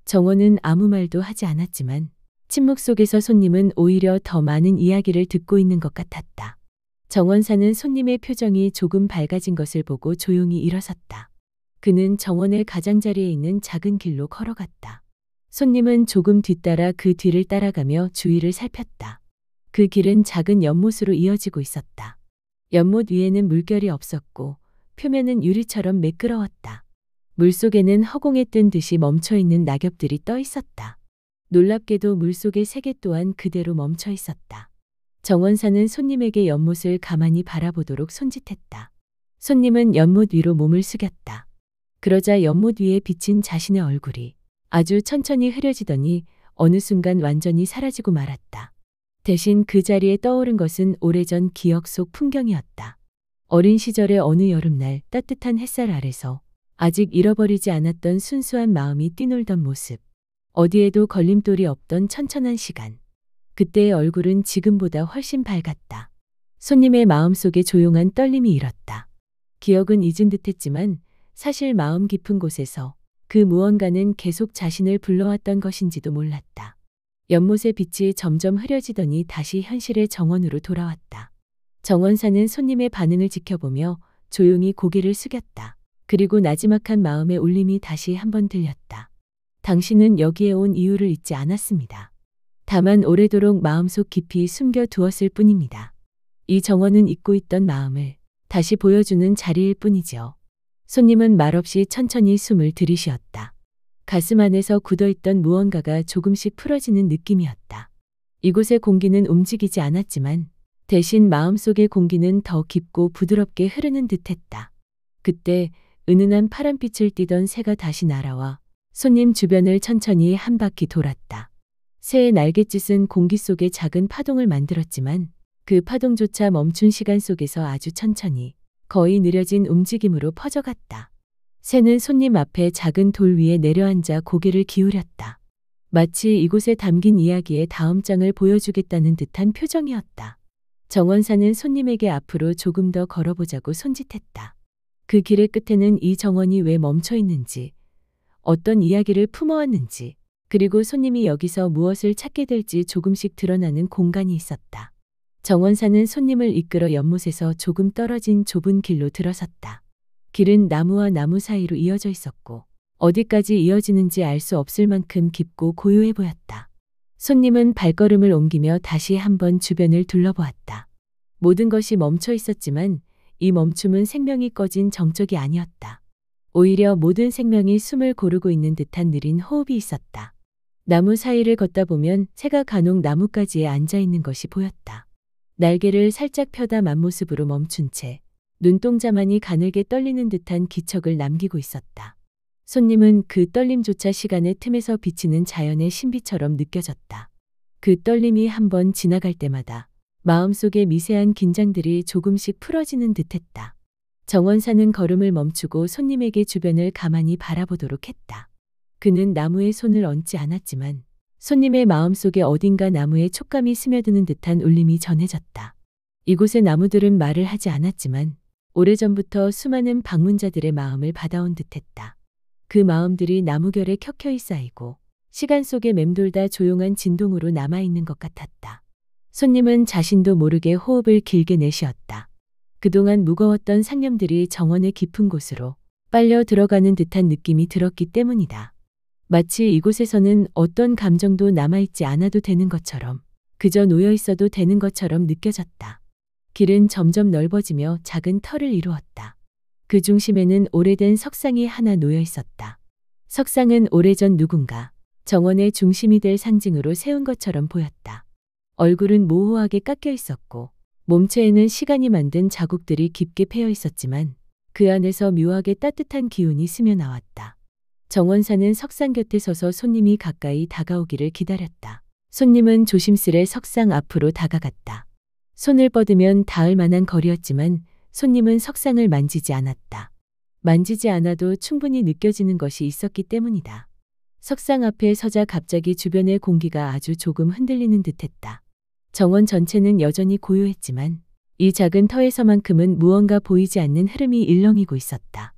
정원은 아무 말도 하지 않았지만 침묵 속에서 손님은 오히려 더 많은 이야기를 듣고 있는 것 같았다. 정원사는 손님의 표정이 조금 밝아진 것을 보고 조용히 일어섰다. 그는 정원의 가장자리에 있는 작은 길로 걸어갔다. 손님은 조금 뒤따라 그 뒤를 따라가며 주위를 살폈다. 그 길은 작은 연못으로 이어지고 있었다. 연못 위에는 물결이 없었고 표면은 유리처럼 매끄러웠다. 물속에는 허공에 뜬 듯이 멈춰있는 낙엽들이 떠 있었다. 놀랍게도 물속의 세계 또한 그대로 멈춰 있었다. 정원사는 손님에게 연못을 가만히 바라보도록 손짓했다. 손님은 연못 위로 몸을 숙였다. 그러자 연못 위에 비친 자신의 얼굴이 아주 천천히 흐려지더니 어느 순간 완전히 사라지고 말았다. 대신 그 자리에 떠오른 것은 오래전 기억 속 풍경이었다. 어린 시절의 어느 여름날 따뜻한 햇살 아래서 아직 잃어버리지 않았던 순수한 마음이 뛰놀던 모습. 어디에도 걸림돌이 없던 천천한 시간. 그때의 얼굴은 지금보다 훨씬 밝았다. 손님의 마음속에 조용한 떨림이 일었다. 기억은 잊은 듯했지만 사실 마음 깊은 곳에서 그 무언가는 계속 자신을 불러왔던 것인지도 몰랐다. 연못의 빛이 점점 흐려지더니 다시 현실의 정원으로 돌아왔다. 정원사는 손님의 반응을 지켜보며 조용히 고개를 숙였다. 그리고 나지막한 마음의 울림이 다시 한번 들렸다. 당신은 여기에 온 이유를 잊지 않았습니다. 다만 오래도록 마음속 깊이 숨겨두었을 뿐입니다. 이 정원은 잊고 있던 마음을 다시 보여주는 자리일 뿐이죠. 손님은 말없이 천천히 숨을 들이쉬었다. 가슴 안에서 굳어있던 무언가가 조금씩 풀어지는 느낌이었다. 이곳의 공기는 움직이지 않았지만 대신 마음속의 공기는 더 깊고 부드럽게 흐르는 듯했다. 그때 은은한 파란빛을 띠던 새가 다시 날아와 손님 주변을 천천히 한 바퀴 돌았다. 새의 날갯짓은 공기 속에 작은 파동을 만들었지만 그 파동조차 멈춘 시간 속에서 아주 천천히 거의 느려진 움직임으로 퍼져갔다. 새는 손님 앞에 작은 돌 위에 내려앉아 고개를 기울였다. 마치 이곳에 담긴 이야기의 다음 장을 보여주겠다는 듯한 표정이었다. 정원사는 손님에게 앞으로 조금 더 걸어보자고 손짓했다. 그 길의 끝에는 이 정원이 왜 멈춰 있는지, 어떤 이야기를 품어왔는지, 그리고 손님이 여기서 무엇을 찾게 될지 조금씩 드러나는 공간이 있었다. 정원사는 손님을 이끌어 연못에서 조금 떨어진 좁은 길로 들어섰다. 길은 나무와 나무 사이로 이어져 있었고 어디까지 이어지는지 알 수 없을 만큼 깊고 고요해 보였다. 손님은 발걸음을 옮기며 다시 한번 주변을 둘러보았다. 모든 것이 멈춰 있었지만 이 멈춤은 생명이 꺼진 정적이 아니었다. 오히려 모든 생명이 숨을 고르고 있는 듯한 느린 호흡이 있었다. 나무 사이를 걷다 보면 새가 간혹 나뭇가지에 앉아 있는 것이 보였다. 날개를 살짝 펴다 만모습으로 멈춘 채 눈동자만이 가늘게 떨리는 듯한 기척을 남기고 있었다. 손님은 그 떨림조차 시간의 틈에서 비치는 자연의 신비처럼 느껴졌다. 그 떨림이 한번 지나갈 때마다 마음속의 미세한 긴장들이 조금씩 풀어지는 듯했다. 정원사는 걸음을 멈추고 손님에게 주변을 가만히 바라보도록 했다. 그는 나무에 손을 얹지 않았지만 손님의 마음속에 어딘가 나무의 촉감이 스며드는 듯한 울림이 전해졌다. 이곳의 나무들은 말을 하지 않았지만 오래전부터 수많은 방문자들의 마음을 받아온 듯했다. 그 마음들이 나무결에 켜켜이 쌓이고 시간 속에 맴돌다 조용한 진동으로 남아있는 것 같았다. 손님은 자신도 모르게 호흡을 길게 내쉬었다. 그동안 무거웠던 상념들이 정원의 깊은 곳으로 빨려 들어가는 듯한 느낌이 들었기 때문이다. 마치 이곳에서는 어떤 감정도 남아있지 않아도 되는 것처럼, 그저 놓여 있어도 되는 것처럼 느껴졌다. 길은 점점 넓어지며 작은 터를 이루었다. 그 중심에는 오래된 석상이 하나 놓여 있었다. 석상은 오래전 누군가 정원의 중심이 될 상징으로 세운 것처럼 보였다. 얼굴은 모호하게 깎여 있었고 몸체에는 시간이 만든 자국들이 깊게 패여 있었지만 그 안에서 묘하게 따뜻한 기운이 스며 나왔다. 정원사는 석상 곁에 서서 손님이 가까이 다가오기를 기다렸다. 손님은 조심스레 석상 앞으로 다가갔다. 손을 뻗으면 닿을 만한 거리였지만 손님은 석상을 만지지 않았다. 만지지 않아도 충분히 느껴지는 것이 있었기 때문이다. 석상 앞에 서자 갑자기 주변의 공기가 아주 조금 흔들리는 듯했다. 정원 전체는 여전히 고요했지만 이 작은 터에서만큼은 무언가 보이지 않는 흐름이 일렁이고 있었다.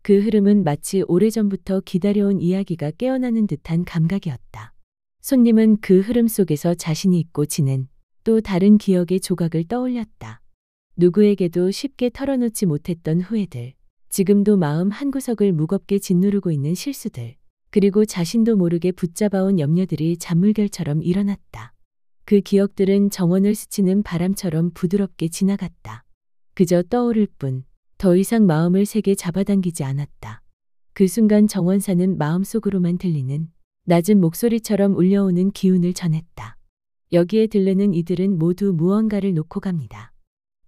그 흐름은 마치 오래전부터 기다려온 이야기가 깨어나는 듯한 감각이었다. 손님은 그 흐름 속에서 자신이 잊고 지낸 또 다른 기억의 조각을 떠올렸다. 누구에게도 쉽게 털어놓지 못했던 후회들, 지금도 마음 한구석을 무겁게 짓누르고 있는 실수들, 그리고 자신도 모르게 붙잡아온 염려들이 잔물결처럼 일어났다. 그 기억들은 정원을 스치는 바람처럼 부드럽게 지나갔다. 그저 떠오를 뿐, 더 이상 마음을 세게 잡아당기지 않았다. 그 순간 정원사는 마음속으로만 들리는 낮은 목소리처럼 울려오는 기운을 전했다. 여기에 들르는 이들은 모두 무언가를 놓고 갑니다.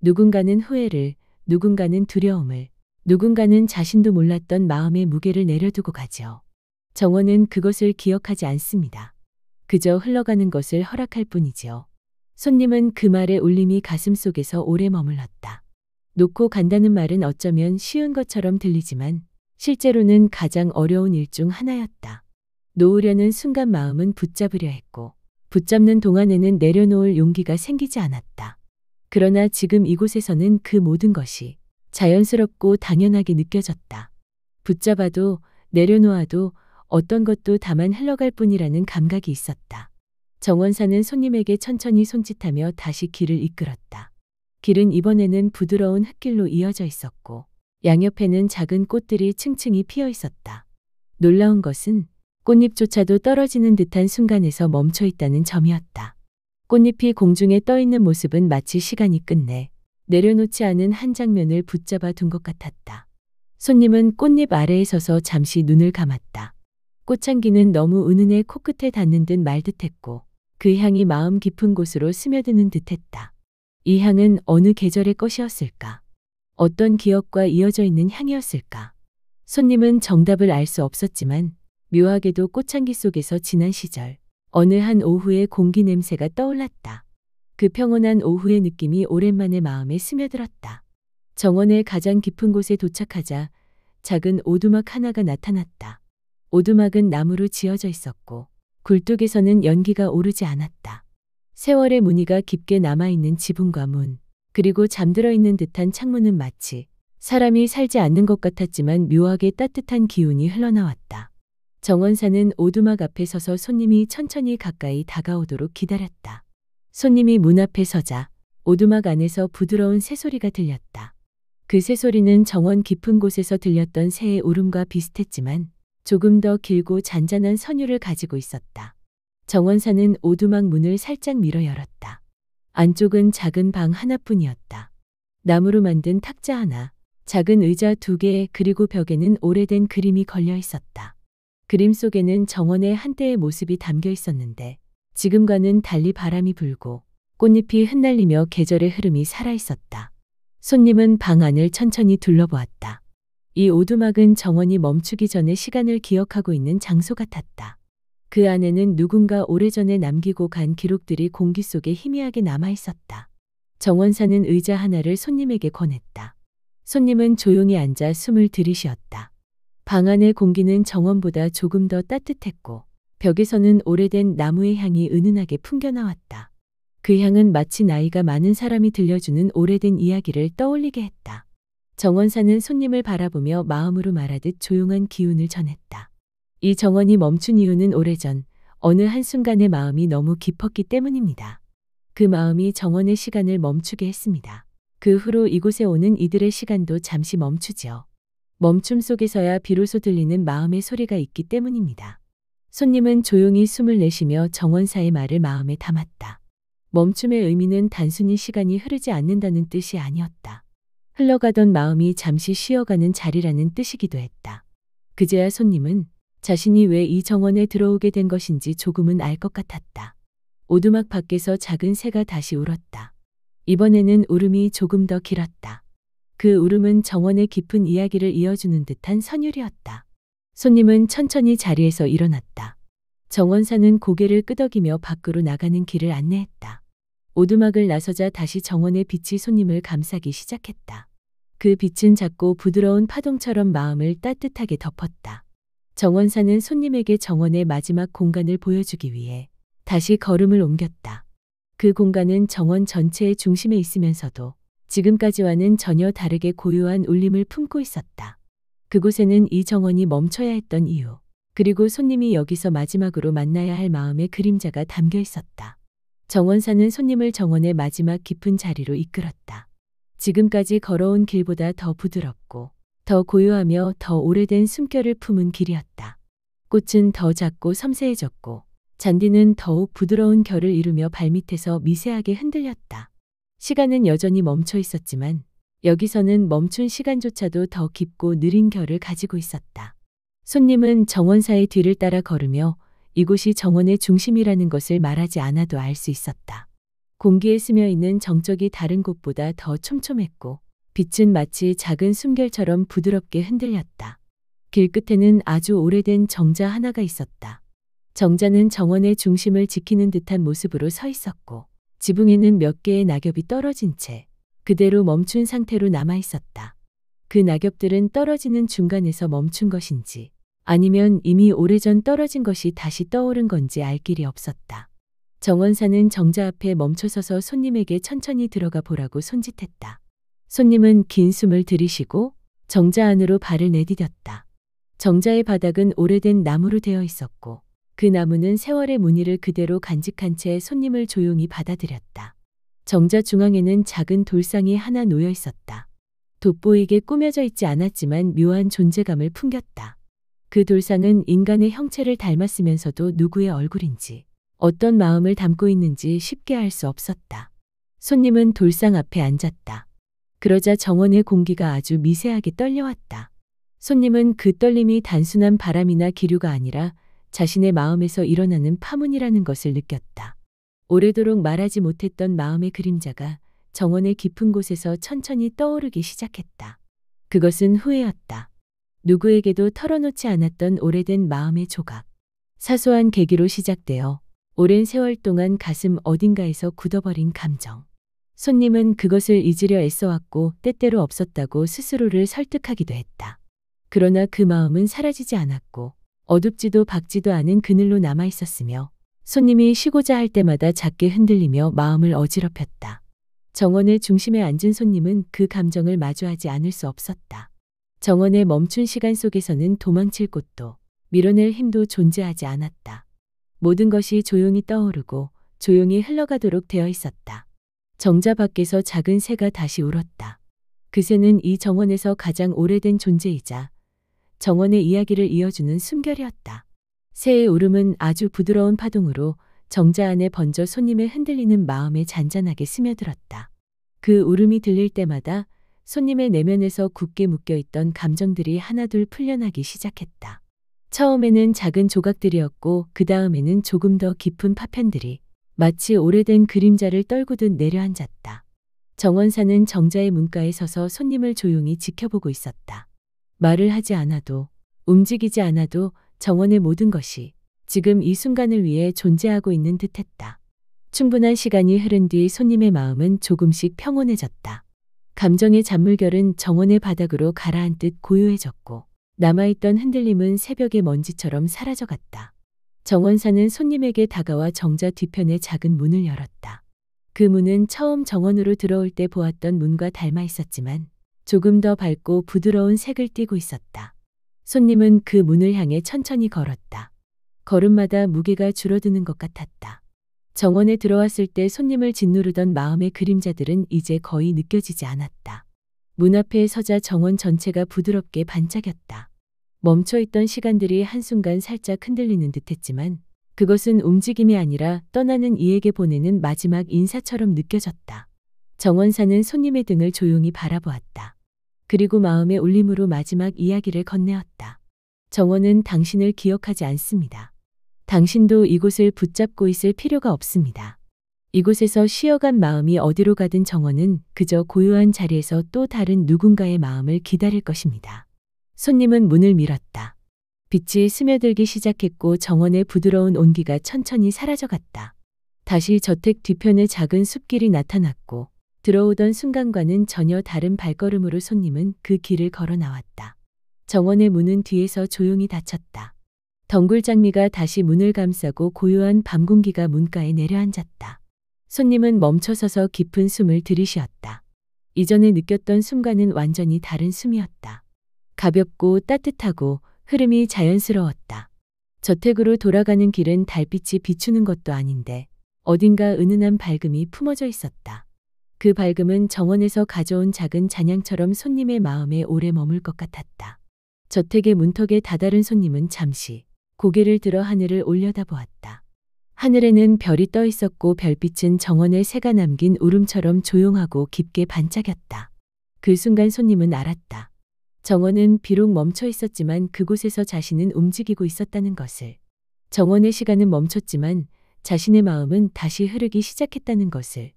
누군가는 후회를, 누군가는 두려움을, 누군가는 자신도 몰랐던 마음의 무게를 내려두고 가죠. 정원은 그것을 기억하지 않습니다. 그저 흘러가는 것을 허락할 뿐이지요. 손님은 그 말의 울림이 가슴속에서 오래 머물렀다. 놓고 간다는 말은 어쩌면 쉬운 것처럼 들리지만 실제로는 가장 어려운 일 중 하나였다. 놓으려는 순간 마음은 붙잡으려 했고 붙잡는 동안에는 내려놓을 용기가 생기지 않았다. 그러나 지금 이곳에서는 그 모든 것이 자연스럽고 당연하게 느껴졌다. 붙잡아도 내려놓아도 어떤 것도 다만 흘러갈 뿐이라는 감각이 있었다. 정원사는 손님에게 천천히 손짓하며 다시 길을 이끌었다. 길은 이번에는 부드러운 흙길로 이어져 있었고 양옆에는 작은 꽃들이 층층이 피어 있었다. 놀라운 것은 꽃잎조차도 떨어지는 듯한 순간에서 멈춰 있다는 점이었다. 꽃잎이 공중에 떠 있는 모습은 마치 시간이 끝내 내려놓지 않은 한 장면을 붙잡아 둔 것 같았다. 손님은 꽃잎 아래에 서서 잠시 눈을 감았다. 꽃향기는 너무 은은해 코끝에 닿는 듯 말 듯했고 그 향이 마음 깊은 곳으로 스며드는 듯했다. 이 향은 어느 계절의 것이었을까? 어떤 기억과 이어져 있는 향이었을까? 손님은 정답을 알 수 없었지만 묘하게도 꽃향기 속에서 지난 시절, 어느 한 오후의 공기 냄새가 떠올랐다. 그 평온한 오후의 느낌이 오랜만에 마음에 스며들었다. 정원의 가장 깊은 곳에 도착하자 작은 오두막 하나가 나타났다. 오두막은 나무로 지어져 있었고 굴뚝에서는 연기가 오르지 않았다. 세월의 무늬가 깊게 남아있는 지붕과 문, 그리고 잠들어 있는 듯한 창문은 마치 사람이 살지 않는 것 같았지만 묘하게 따뜻한 기운이 흘러나왔다. 정원사는 오두막 앞에 서서 손님이 천천히 가까이 다가오도록 기다렸다. 손님이 문 앞에 서자 오두막 안에서 부드러운 새소리가 들렸다. 그 새소리는 정원 깊은 곳에서 들렸던 새의 울음과 비슷했지만 조금 더 길고 잔잔한 선율을 가지고 있었다. 정원사는 오두막 문을 살짝 밀어 열었다. 안쪽은 작은 방 하나뿐이었다. 나무로 만든 탁자 하나, 작은 의자 2개, 그리고 벽에는 오래된 그림이 걸려 있었다. 그림 속에는 정원의 한때의 모습이 담겨 있었는데 지금과는 달리 바람이 불고 꽃잎이 흩날리며 계절의 흐름이 살아 있었다. 손님은 방 안을 천천히 둘러보았다. 이 오두막은 정원이 멈추기 전에 시간을 기억하고 있는 장소 같았다. 그 안에는 누군가 오래전에 남기고 간 기록들이 공기 속에 희미하게 남아 있었다. 정원사는 의자 하나를 손님에게 권했다. 손님은 조용히 앉아 숨을 들이쉬었다. 방 안의 공기는 정원보다 조금 더 따뜻했고 벽에서는 오래된 나무의 향이 은은하게 풍겨나왔다. 그 향은 마치 나이가 많은 사람이 들려주는 오래된 이야기를 떠올리게 했다. 정원사는 손님을 바라보며 마음으로 말하듯 조용한 기운을 전했다. 이 정원이 멈춘 이유는 오래전 어느 한순간의 마음이 너무 깊었기 때문입니다. 그 마음이 정원의 시간을 멈추게 했습니다. 그 후로 이곳에 오는 이들의 시간도 잠시 멈추지요. 멈춤 속에서야 비로소 들리는 마음의 소리가 있기 때문입니다. 손님은 조용히 숨을 내쉬며 정원사의 말을 마음에 담았다. 멈춤의 의미는 단순히 시간이 흐르지 않는다는 뜻이 아니었다. 흘러가던 마음이 잠시 쉬어가는 자리라는 뜻이기도 했다. 그제야 손님은 자신이 왜 이 정원에 들어오게 된 것인지 조금은 알 것 같았다. 오두막 밖에서 작은 새가 다시 울었다. 이번에는 울음이 조금 더 길었다. 그 울음은 정원의 깊은 이야기를 이어주는 듯한 선율이었다. 손님은 천천히 자리에서 일어났다. 정원사는 고개를 끄덕이며 밖으로 나가는 길을 안내했다. 오두막을 나서자 다시 정원의 빛이 손님을 감싸기 시작했다. 그 빛은 작고 부드러운 파동처럼 마음을 따뜻하게 덮었다. 정원사는 손님에게 정원의 마지막 공간을 보여주기 위해 다시 걸음을 옮겼다. 그 공간은 정원 전체의 중심에 있으면서도 지금까지와는 전혀 다르게 고요한 울림을 품고 있었다. 그곳에는 이 정원이 멈춰야 했던 이유, 그리고 손님이 여기서 마지막으로 만나야 할 마음의 그림자가 담겨 있었다. 정원사는 손님을 정원의 마지막 깊은 자리로 이끌었다. 지금까지 걸어온 길보다 더 부드럽고 더 고요하며 더 오래된 숨결을 품은 길이었다. 꽃은 더 작고 섬세해졌고 잔디는 더욱 부드러운 결을 이루며 발밑에서 미세하게 흔들렸다. 시간은 여전히 멈춰 있었지만 여기서는 멈춘 시간조차도 더 깊고 느린 결을 가지고 있었다. 손님은 정원사의 뒤를 따라 걸으며 이곳이 정원의 중심이라는 것을 말하지 않아도 알 수 있었다. 공기에 스며 있는 정적이 다른 곳보다 더 촘촘했고 빛은 마치 작은 숨결처럼 부드럽게 흔들렸다. 길 끝에는 아주 오래된 정자 하나가 있었다. 정자는 정원의 중심을 지키는 듯한 모습으로 서 있었고 지붕에는 몇 개의 낙엽이 떨어진 채 그대로 멈춘 상태로 남아 있었다. 그 낙엽들은 떨어지는 중간에서 멈춘 것인지 아니면 이미 오래전 떨어진 것이 다시 떠오른 건지 알 길이 없었다. 정원사는 정자 앞에 멈춰서서 손님에게 천천히 들어가 보라고 손짓했다. 손님은 긴 숨을 들이쉬고 정자 안으로 발을 내디뎠다. 정자의 바닥은 오래된 나무로 되어 있었고 그 나무는 세월의 무늬를 그대로 간직한 채 손님을 조용히 받아들였다. 정자 중앙에는 작은 돌상이 하나 놓여 있었다. 돋보이게 꾸며져 있지 않았지만 묘한 존재감을 풍겼다. 그 돌상은 인간의 형체를 닮았으면서도 누구의 얼굴인지 어떤 마음을 담고 있는지 쉽게 알 수 없었다. 손님은 돌상 앞에 앉았다. 그러자 정원의 공기가 아주 미세하게 떨려왔다. 손님은 그 떨림이 단순한 바람이나 기류가 아니라 자신의 마음에서 일어나는 파문이라는 것을 느꼈다. 오래도록 말하지 못했던 마음의 그림자가 정원의 깊은 곳에서 천천히 떠오르기 시작했다. 그것은 후회였다. 누구에게도 털어놓지 않았던 오래된 마음의 조각. 사소한 계기로 시작되어 오랜 세월 동안 가슴 어딘가에서 굳어버린 감정. 손님은 그것을 잊으려 애써왔고 때때로 없었다고 스스로를 설득하기도 했다. 그러나 그 마음은 사라지지 않았고 어둡지도 밝지도 않은 그늘로 남아 있었으며 손님이 쉬고자 할 때마다 작게 흔들리며 마음을 어지럽혔다. 정원의 중심에 앉은 손님은 그 감정을 마주하지 않을 수 없었다. 정원의 멈춘 시간 속에서는 도망칠 곳도 밀어낼 힘도 존재하지 않았다. 모든 것이 조용히 떠오르고 조용히 흘러가도록 되어 있었다. 정자 밖에서 작은 새가 다시 울었다. 그 새는 이 정원에서 가장 오래된 존재이자 정원의 이야기를 이어주는 숨결이었다. 새의 울음은 아주 부드러운 파동으로 정자 안에 번져 손님의 흔들리는 마음에 잔잔하게 스며들었다. 그 울음이 들릴 때마다 손님의 내면에서 굳게 묶여있던 감정들이 하나둘 풀려나기 시작했다. 처음에는 작은 조각들이었고 그 다음에는 조금 더 깊은 파편들이 마치 오래된 그림자를 떨구듯 내려앉았다. 정원사는 정자의 문가에 서서 손님을 조용히 지켜보고 있었다. 말을 하지 않아도, 움직이지 않아도 정원의 모든 것이 지금 이 순간을 위해 존재하고 있는 듯했다. 충분한 시간이 흐른 뒤 손님의 마음은 조금씩 평온해졌다. 감정의 잔물결은 정원의 바닥으로 가라앉듯 고요해졌고 남아있던 흔들림은 새벽의 먼지처럼 사라져갔다. 정원사는 손님에게 다가와 정자 뒤편의 작은 문을 열었다. 그 문은 처음 정원으로 들어올 때 보았던 문과 닮아 있었지만 조금 더 밝고 부드러운 색을 띠고 있었다. 손님은 그 문을 향해 천천히 걸었다. 걸음마다 무게가 줄어드는 것 같았다. 정원에 들어왔을 때 손님을 짓누르던 마음의 그림자들은 이제 거의 느껴지지 않았다. 문 앞에 서자 정원 전체가 부드럽게 반짝였다. 멈춰있던 시간들이 한순간 살짝 흔들리는 듯했지만 그것은 움직임이 아니라 떠나는 이에게 보내는 마지막 인사처럼 느껴졌다. 정원사는 손님의 등을 조용히 바라보았다. 그리고 마음의 울림으로 마지막 이야기를 건네었다. 정원은 당신을 기억하지 않습니다. 당신도 이곳을 붙잡고 있을 필요가 없습니다. 이곳에서 쉬어간 마음이 어디로 가든 정원은 그저 고요한 자리에서 또 다른 누군가의 마음을 기다릴 것입니다. 손님은 문을 밀었다. 빛이 스며들기 시작했고 정원의 부드러운 온기가 천천히 사라져갔다. 다시 저택 뒤편의 작은 숲길이 나타났고 들어오던 순간과는 전혀 다른 발걸음으로 손님은 그 길을 걸어 나왔다. 정원의 문은 뒤에서 조용히 닫혔다. 덩굴장미가 다시 문을 감싸고 고요한 밤 공기가 문가에 내려앉았다. 손님은 멈춰서서 깊은 숨을 들이쉬었다. 이전에 느꼈던 숨과는 완전히 다른 숨이었다. 가볍고 따뜻하고 흐름이 자연스러웠다. 저택으로 돌아가는 길은 달빛이 비추는 것도 아닌데 어딘가 은은한 밝음이 품어져 있었다. 그 밝음은 정원에서 가져온 작은 잔향처럼 손님의 마음에 오래 머물 것 같았다. 저택의 문턱에 다다른 손님은 잠시 고개를 들어 하늘을 올려다보았다. 하늘에는 별이 떠 있었고 별빛은 정원의 새가 남긴 울음처럼 조용하고 깊게 반짝였다. 그 순간 손님은 알았다. 정원은 비록 멈춰 있었지만 그곳에서 자신은 움직이고 있었다는 것을. 정원의 시간은 멈췄지만 자신의 마음은 다시 흐르기 시작했다는 것을.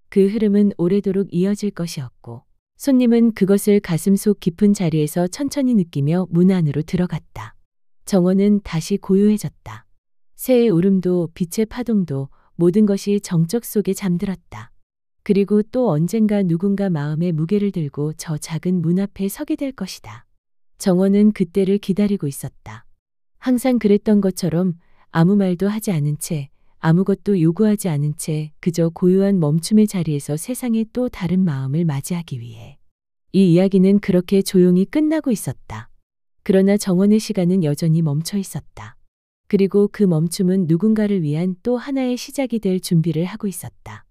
그 흐름은 오래도록 이어질 것이었고 손님은 그것을 가슴속 깊은 자리에서 천천히 느끼며 문 안으로 들어갔다. 정원은 다시 고요해졌다. 새의 울음도 빛의 파동도 모든 것이 정적 속에 잠들었다. 그리고 또 언젠가 누군가 마음의 무게를 들고 저 작은 문 앞에 서게 될 것이다. 정원은 그때를 기다리고 있었다. 항상 그랬던 것처럼 아무 말도 하지 않은 채 아무것도 요구하지 않은 채 그저 고요한 멈춤의 자리에서 세상의 또 다른 마음을 맞이하기 위해. 이 이야기는 그렇게 조용히 끝나고 있었다. 그러나 정원의 시간은 여전히 멈춰 있었다. 그리고 그 멈춤은 누군가를 위한 또 하나의 시작이 될 준비를 하고 있었다.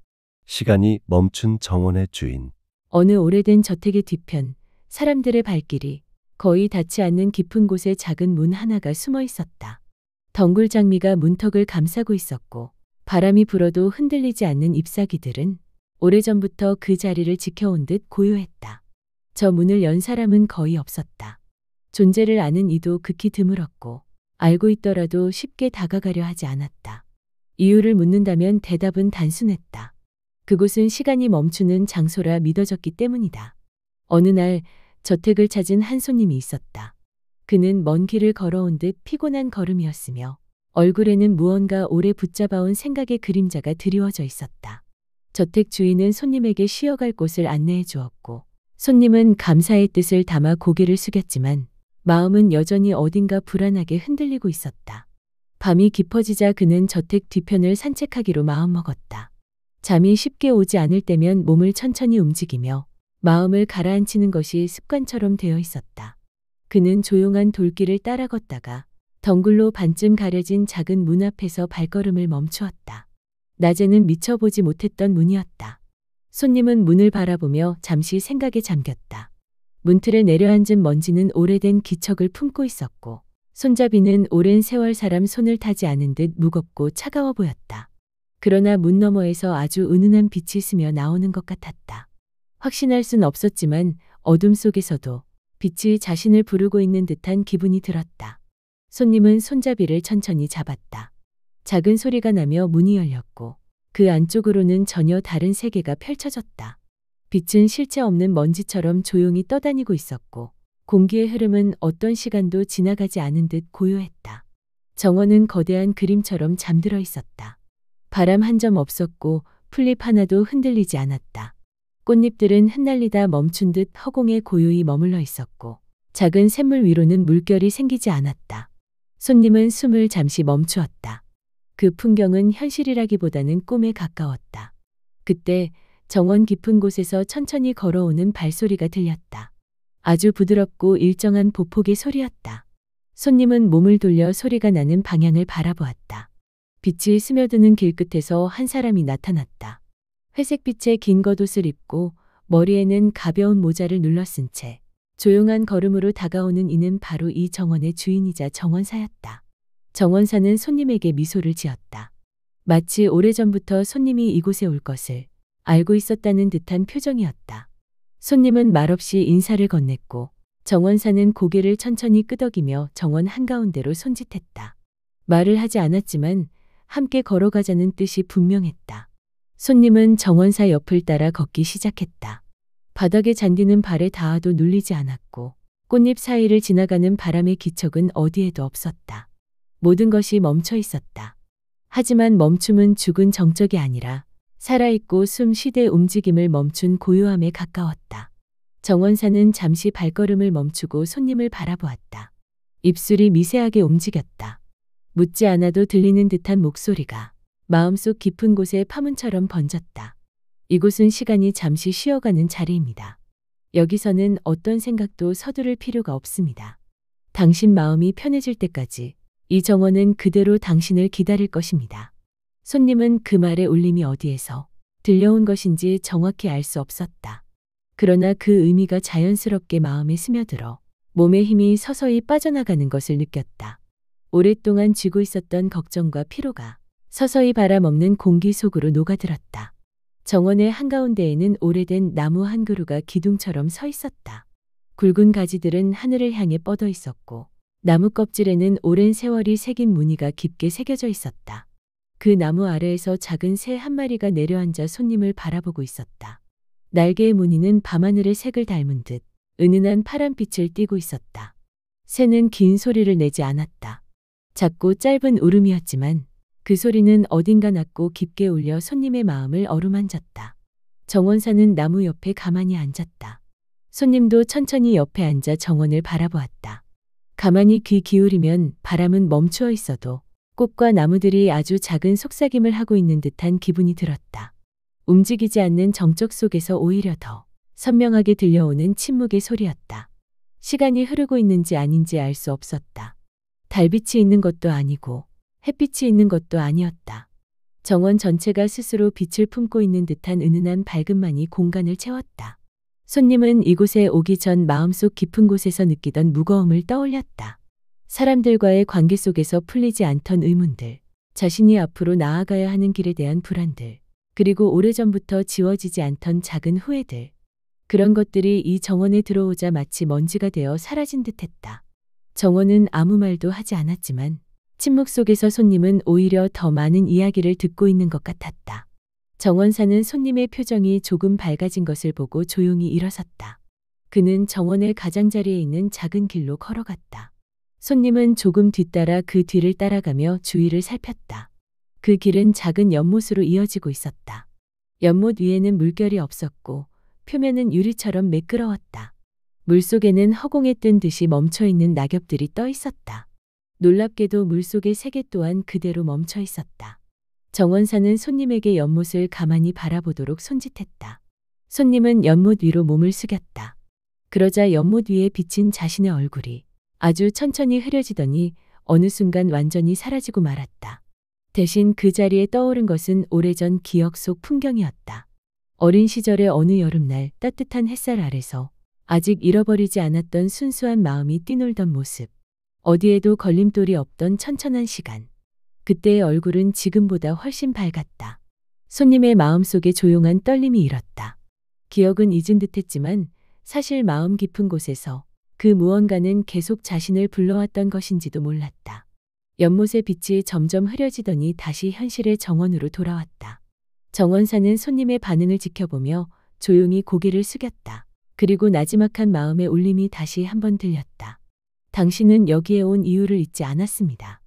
시간이 멈춘 정원의 주인. 어느 오래된 저택의 뒤편, 사람들의 발길이 거의 닿지 않는 깊은 곳에 작은 문 하나가 숨어 있었다. 덩굴장미가 문턱을 감싸고 있었고 바람이 불어도 흔들리지 않는 잎사귀들은 오래전부터 그 자리를 지켜온 듯 고요했다. 저 문을 연 사람은 거의 없었다. 존재를 아는 이도 극히 드물었고 알고 있더라도 쉽게 다가가려 하지 않았다. 이유를 묻는다면 대답은 단순했다. 그곳은 시간이 멈추는 장소라 믿어졌기 때문이다. 어느 날 저택을 찾은 한 손님이 있었다. 그는 먼 길을 걸어온 듯 피곤한 걸음이었으며 얼굴에는 무언가 오래 붙잡아온 생각의 그림자가 드리워져 있었다. 저택 주인은 손님에게 쉬어갈 곳을 안내해 주었고 손님은 감사의 뜻을 담아 고개를 숙였지만 마음은 여전히 어딘가 불안하게 흔들리고 있었다. 밤이 깊어지자 그는 저택 뒤편을 산책하기로 마음먹었다. 잠이 쉽게 오지 않을 때면 몸을 천천히 움직이며 마음을 가라앉히는 것이 습관처럼 되어 있었다. 그는 조용한 돌길을 따라 걷다가 덩굴로 반쯤 가려진 작은 문 앞에서 발걸음을 멈추었다. 낮에는 미처 보지 못했던 문이었다. 손님은 문을 바라보며 잠시 생각에 잠겼다. 문틀에 내려앉은 먼지는 오래된 기척을 품고 있었고 손잡이는 오랜 세월 사람 손을 타지 않은 듯 무겁고 차가워 보였다. 그러나 문 너머에서 아주 은은한 빛이 스며 나오는 것 같았다. 확신할 순 없었지만 어둠 속에서도 빛이 자신을 부르고 있는 듯한 기분이 들었다. 손님은 손잡이를 천천히 잡았다. 작은 소리가 나며 문이 열렸고 그 안쪽으로는 전혀 다른 세계가 펼쳐졌다. 빛은 실체 없는 먼지처럼 조용히 떠다니고 있었고 공기의 흐름은 어떤 시간도 지나가지 않은 듯 고요했다. 정원은 거대한 그림처럼 잠들어 있었다. 바람 한 점 없었고 풀잎 하나도 흔들리지 않았다. 꽃잎들은 흩날리다 멈춘 듯 허공에 고요히 머물러 있었고 작은 샘물 위로는 물결이 생기지 않았다. 손님은 숨을 잠시 멈추었다. 그 풍경은 현실이라기보다는 꿈에 가까웠다. 그때 정원 깊은 곳에서 천천히 걸어오는 발소리가 들렸다. 아주 부드럽고 일정한 보폭의 소리였다. 손님은 몸을 돌려 소리가 나는 방향을 바라보았다. 빛이 스며드는 길끝에서 한 사람이 나타났다. 회색빛의 긴 겉옷을 입고 머리에는 가벼운 모자를 눌러쓴 채 조용한 걸음으로 다가오는 이는 바로 이 정원의 주인이자 정원사였다. 정원사는 손님에게 미소를 지었다. 마치 오래전부터 손님이 이곳에 올 것을 알고 있었다는 듯한 표정이었다. 손님은 말없이 인사를 건넸고 정원사는 고개를 천천히 끄덕이며 정원 한가운데로 손짓했다. 말을 하지 않았지만 함께 걸어가자는 뜻이 분명했다. 손님은 정원사 옆을 따라 걷기 시작했다. 바닥에 잔디는 발에 닿아도 눌리지 않았고 꽃잎 사이를 지나가는 바람의 기척은 어디에도 없었다. 모든 것이 멈춰 있었다. 하지만 멈춤은 죽은 정적이 아니라 살아있고 숨 쉬되 움직임을 멈춘 고요함에 가까웠다. 정원사는 잠시 발걸음을 멈추고 손님을 바라보았다. 입술이 미세하게 움직였다. 묻지 않아도 들리는 듯한 목소리가 마음속 깊은 곳에 파문처럼 번졌다. 이곳은 시간이 잠시 쉬어가는 자리입니다. 여기서는 어떤 생각도 서두를 필요가 없습니다. 당신 마음이 편해질 때까지 이 정원은 그대로 당신을 기다릴 것입니다. 손님은 그 말의 울림이 어디에서 들려온 것인지 정확히 알 수 없었다. 그러나 그 의미가 자연스럽게 마음에 스며들어 몸의 힘이 서서히 빠져나가는 것을 느꼈다. 오랫동안 쥐고 있었던 걱정과 피로가 서서히 바람 없는 공기 속으로 녹아들었다. 정원의 한가운데에는 오래된 나무 한 그루가 기둥처럼 서 있었다. 굵은 가지들은 하늘을 향해 뻗어 있었고 나무 껍질에는 오랜 세월이 새긴 무늬가 깊게 새겨져 있었다. 그 나무 아래에서 작은 새 한 마리가 내려앉아 손님을 바라보고 있었다. 날개의 무늬는 밤하늘의 색을 닮은 듯 은은한 파란빛을 띠고 있었다. 새는 긴 소리를 내지 않았다. 작고 짧은 울음이었지만 그 소리는 어딘가 낮고 깊게 울려 손님의 마음을 어루만졌다. 정원사는 나무 옆에 가만히 앉았다. 손님도 천천히 옆에 앉아 정원을 바라보았다. 가만히 귀 기울이면 바람은 멈추어 있어도 꽃과 나무들이 아주 작은 속삭임을 하고 있는 듯한 기분이 들었다. 움직이지 않는 정적 속에서 오히려 더 선명하게 들려오는 침묵의 소리였다. 시간이 흐르고 있는지 아닌지 알 수 없었다. 달빛이 있는 것도 아니고 햇빛이 있는 것도 아니었다. 정원 전체가 스스로 빛을 품고 있는 듯한 은은한 밝음만이 공간을 채웠다. 손님은 이곳에 오기 전 마음속 깊은 곳에서 느끼던 무거움을 떠올렸다. 사람들과의 관계 속에서 풀리지 않던 의문들, 자신이 앞으로 나아가야 하는 길에 대한 불안들, 그리고 오래전부터 지워지지 않던 작은 후회들. 그런 것들이 이 정원에 들어오자 마치 먼지가 되어 사라진 듯했다. 정원은 아무 말도 하지 않았지만 침묵 속에서 손님은 오히려 더 많은 이야기를 듣고 있는 것 같았다. 정원사는 손님의 표정이 조금 밝아진 것을 보고 조용히 일어섰다. 그는 정원의 가장자리에 있는 작은 길로 걸어갔다. 손님은 조금 뒤따라 그 뒤를 따라가며 주위를 살폈다. 그 길은 작은 연못으로 이어지고 있었다. 연못 위에는 물결이 없었고 표면은 유리처럼 매끄러웠다. 물속에는 허공에 뜬 듯이 멈춰있는 낙엽들이 떠 있었다. 놀랍게도 물속의 세계 또한 그대로 멈춰 있었다. 정원사는 손님에게 연못을 가만히 바라보도록 손짓했다. 손님은 연못 위로 몸을 숙였다. 그러자 연못 위에 비친 자신의 얼굴이 아주 천천히 흐려지더니 어느 순간 완전히 사라지고 말았다. 대신 그 자리에 떠오른 것은 오래전 기억 속 풍경이었다. 어린 시절의 어느 여름날 따뜻한 햇살 아래서 아직 잃어버리지 않았던 순수한 마음이 뛰놀던 모습. 어디에도 걸림돌이 없던 천천한 시간. 그때의 얼굴은 지금보다 훨씬 밝았다. 손님의 마음속에 조용한 떨림이 일었다. 기억은 잊은 듯했지만 사실 마음 깊은 곳에서 그 무언가는 계속 자신을 불러왔던 것인지도 몰랐다. 연못의 빛이 점점 흐려지더니 다시 현실의 정원으로 돌아왔다. 정원사는 손님의 반응을 지켜보며 조용히 고개를 숙였다. 그리고 나지막한 마음의 울림이 다시 한번 들렸다. 당신은 여기에 온 이유를 잊지 않았습니다.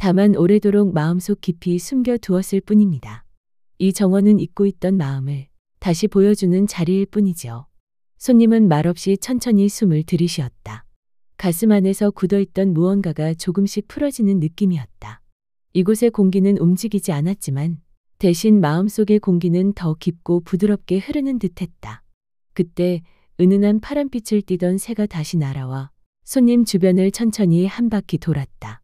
다만 오래도록 마음속 깊이 숨겨두었을 뿐입니다. 이 정원은 잊고 있던 마음을 다시 보여주는 자리일 뿐이죠. 손님은 말없이 천천히 숨을 들이쉬었다. 가슴 안에서 굳어있던 무언가가 조금씩 풀어지는 느낌이었다. 이곳의 공기는 움직이지 않았지만 대신 마음속의 공기는 더 깊고 부드럽게 흐르는 듯했다. 그때 은은한 파란빛을 띠던 새가 다시 날아와 손님 주변을 천천히 한 바퀴 돌았다.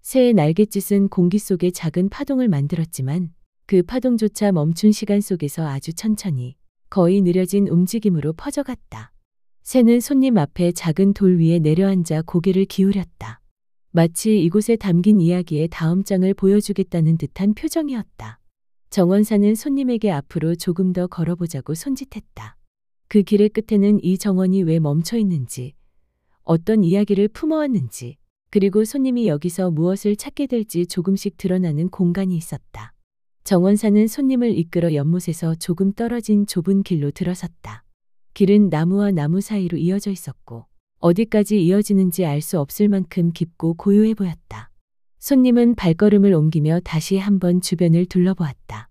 새의 날갯짓은 공기 속에 작은 파동을 만들었지만 그 파동조차 멈춘 시간 속에서 아주 천천히 거의 느려진 움직임으로 퍼져갔다. 새는 손님 앞에 작은 돌 위에 내려앉아 고개를 기울였다. 마치 이곳에 담긴 이야기의 다음 장을 보여주겠다는 듯한 표정이었다. 정원사는 손님에게 앞으로 조금 더 걸어보자고 손짓했다. 그 길의 끝에는 이 정원이 왜 멈춰 있는지, 어떤 이야기를 품어왔는지, 그리고 손님이 여기서 무엇을 찾게 될지 조금씩 드러나는 공간이 있었다. 정원사는 손님을 이끌어 연못에서 조금 떨어진 좁은 길로 들어섰다. 길은 나무와 나무 사이로 이어져 있었고 어디까지 이어지는지 알 수 없을 만큼 깊고 고요해 보였다. 손님은 발걸음을 옮기며 다시 한번 주변을 둘러보았다.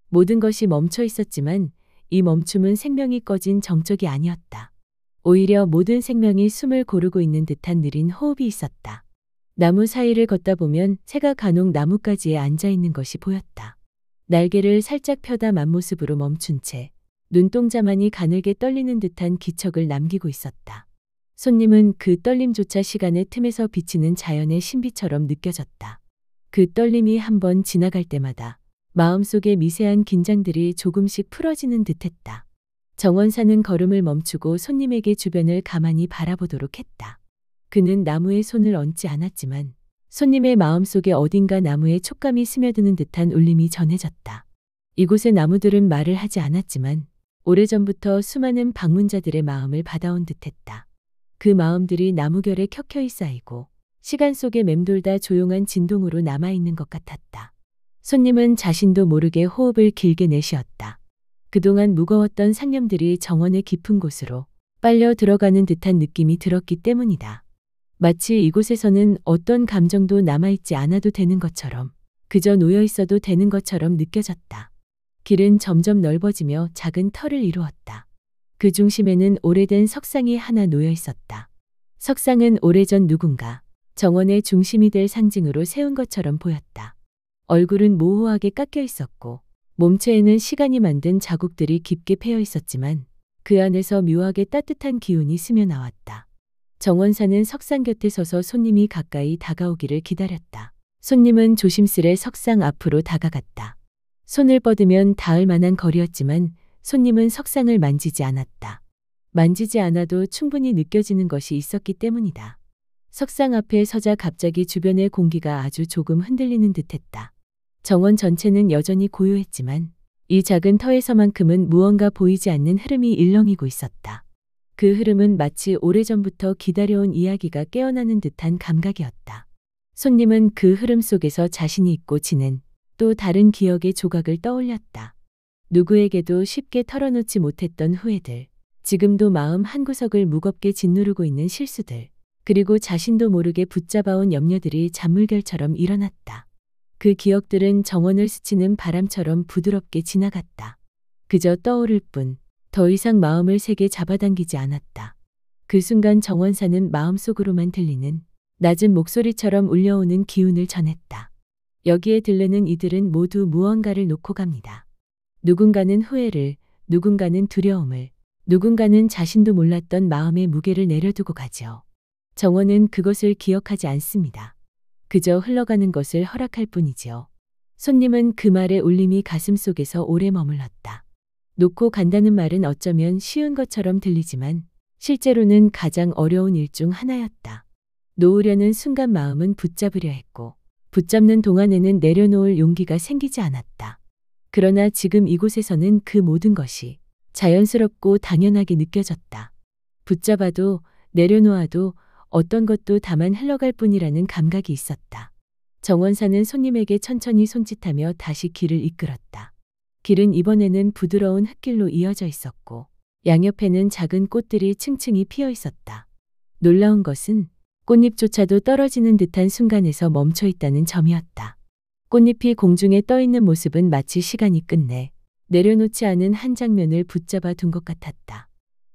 모든 것이 멈춰 있었지만 이 멈춤은 생명이 꺼진 정적이 아니었다. 오히려 모든 생명이 숨을 고르고 있는 듯한 느린 호흡이 있었다. 나무 사이를 걷다 보면 새가 간혹 나뭇가지에 앉아 있는 것이 보였다. 날개를 살짝 펴다 만모습으로 멈춘 채 눈동자만이 가늘게 떨리는 듯한 기척을 남기고 있었다. 손님은 그 떨림조차 시간의 틈에서 비치는 자연의 신비처럼 느껴졌다. 그 떨림이 한번 지나갈 때마다 마음속의 미세한 긴장들이 조금씩 풀어지는 듯했다. 정원사는 걸음을 멈추고 손님에게 주변을 가만히 바라보도록 했다. 그는 나무에 손을 얹지 않았지만 손님의 마음속에 어딘가 나무의 촉감이 스며드는 듯한 울림이 전해졌다. 이곳의 나무들은 말을 하지 않았지만 오래전부터 수많은 방문자들의 마음을 받아온 듯했다. 그 마음들이 나무결에 켜켜이 쌓이고 시간 속에 맴돌다 조용한 진동으로 남아있는 것 같았다. 손님은 자신도 모르게 호흡을 길게 내쉬었다. 그동안 무거웠던 상념들이 정원의 깊은 곳으로 빨려 들어가는 듯한 느낌이 들었기 때문이다. 마치 이곳에서는 어떤 감정도 남아있지 않아도 되는 것처럼, 그저 놓여 있어도 되는 것처럼 느껴졌다. 길은 점점 넓어지며 작은 터를 이루었다. 그 중심에는 오래된 석상이 하나 놓여 있었다. 석상은 오래전 누군가 정원의 중심이 될 상징으로 세운 것처럼 보였다. 얼굴은 모호하게 깎여 있었고 몸체에는 시간이 만든 자국들이 깊게 패여 있었지만 그 안에서 묘하게 따뜻한 기운이 스며 나왔다. 정원사는 석상 곁에 서서 손님이 가까이 다가오기를 기다렸다. 손님은 조심스레 석상 앞으로 다가갔다. 손을 뻗으면 닿을 만한 거리였지만 손님은 석상을 만지지 않았다. 만지지 않아도 충분히 느껴지는 것이 있었기 때문이다. 석상 앞에 서자 갑자기 주변의 공기가 아주 조금 흔들리는 듯했다. 정원 전체는 여전히 고요했지만 이 작은 터에서만큼은 무언가 보이지 않는 흐름이 일렁이고 있었다. 그 흐름은 마치 오래전부터 기다려온 이야기가 깨어나는 듯한 감각이었다. 손님은 그 흐름 속에서 자신이 잊고 지낸 또 다른 기억의 조각을 떠올렸다. 누구에게도 쉽게 털어놓지 못했던 후회들, 지금도 마음 한구석을 무겁게 짓누르고 있는 실수들, 그리고 자신도 모르게 붙잡아온 염려들이 잔물결처럼 일어났다. 그 기억들은 정원을 스치는 바람처럼 부드럽게 지나갔다. 그저 떠오를 뿐, 더 이상 마음을 세게 잡아당기지 않았다. 그 순간 정원사는 마음속으로만 들리는 낮은 목소리처럼 울려오는 기운을 전했다. 여기에 들르는 이들은 모두 무언가를 놓고 갑니다. 누군가는 후회를, 누군가는 두려움을, 누군가는 자신도 몰랐던 마음의 무게를 내려두고 가죠. 정원은 그것을 기억하지 않습니다. 그저 흘러가는 것을 허락할 뿐이지요. 손님은 그 말에 울림이 가슴속에서 오래 머물렀다. 놓고 간다는 말은 어쩌면 쉬운 것처럼 들리지만 실제로는 가장 어려운 일 중 하나였다. 놓으려는 순간 마음은 붙잡으려 했고 붙잡는 동안에는 내려놓을 용기가 생기지 않았다. 그러나 지금 이곳에서는 그 모든 것이 자연스럽고 당연하게 느껴졌다. 붙잡아도 내려놓아도 어떤 것도 다만 흘러갈 뿐이라는 감각이 있었다. 정원사는 손님에게 천천히 손짓하며 다시 길을 이끌었다. 길은 이번에는 부드러운 흙길로 이어져 있었고 양옆에는 작은 꽃들이 층층이 피어 있었다. 놀라운 것은 꽃잎조차도 떨어지는 듯한 순간에서 멈춰 있다는 점이었다. 꽃잎이 공중에 떠 있는 모습은 마치 시간이 끝내 내려놓지 않은 한 장면을 붙잡아 둔 것 같았다.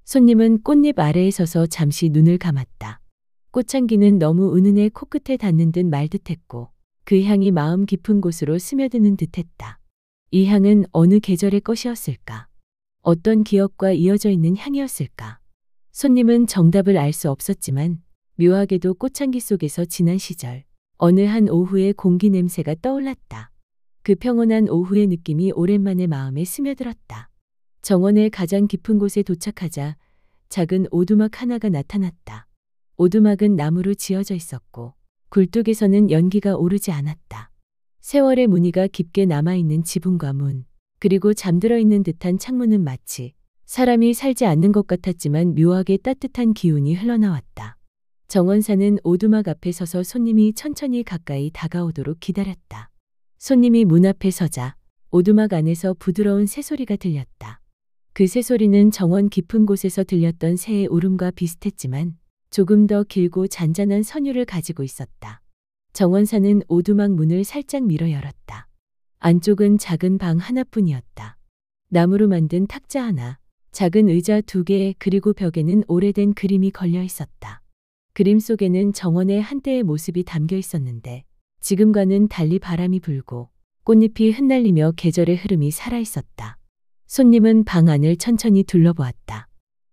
손님은 꽃잎 아래에 서서 잠시 눈을 감았다. 꽃향기는 너무 은은해 코끝에 닿는 듯 말 듯했고 그 향이 마음 깊은 곳으로 스며드는 듯했다. 이 향은 어느 계절의 것이었을까? 어떤 기억과 이어져 있는 향이었을까? 손님은 정답을 알 수 없었지만 묘하게도 꽃향기 속에서 지난 시절, 어느 한 오후의 공기 냄새가 떠올랐다. 그 평온한 오후의 느낌이 오랜만에 마음에 스며들었다. 정원의 가장 깊은 곳에 도착하자 작은 오두막 하나가 나타났다. 오두막은 나무로 지어져 있었고 굴뚝에서는 연기가 오르지 않았다. 세월의 무늬가 깊게 남아있는 지붕과 문, 그리고 잠들어 있는 듯한 창문은 마치 사람이 살지 않는 것 같았지만 묘하게 따뜻한 기운이 흘러나왔다. 정원사는 오두막 앞에 서서 손님이 천천히 가까이 다가오도록 기다렸다. 손님이 문 앞에 서자 오두막 안에서 부드러운 새소리가 들렸다. 그 새소리는 정원 깊은 곳에서 들렸던 새의 울음과 비슷했지만 조금 더 길고 잔잔한 선율을 가지고 있었다. 정원사는 오두막 문을 살짝 밀어 열었다. 안쪽은 작은 방 하나뿐이었다. 나무로 만든 탁자 하나, 작은 의자 2개, 그리고 벽에는 오래된 그림이 걸려 있었다. 그림 속에는 정원의 한때의 모습이 담겨 있었는데 지금과는 달리 바람이 불고 꽃잎이 흩날리며 계절의 흐름이 살아있었다. 손님은 방 안을 천천히 둘러보았다.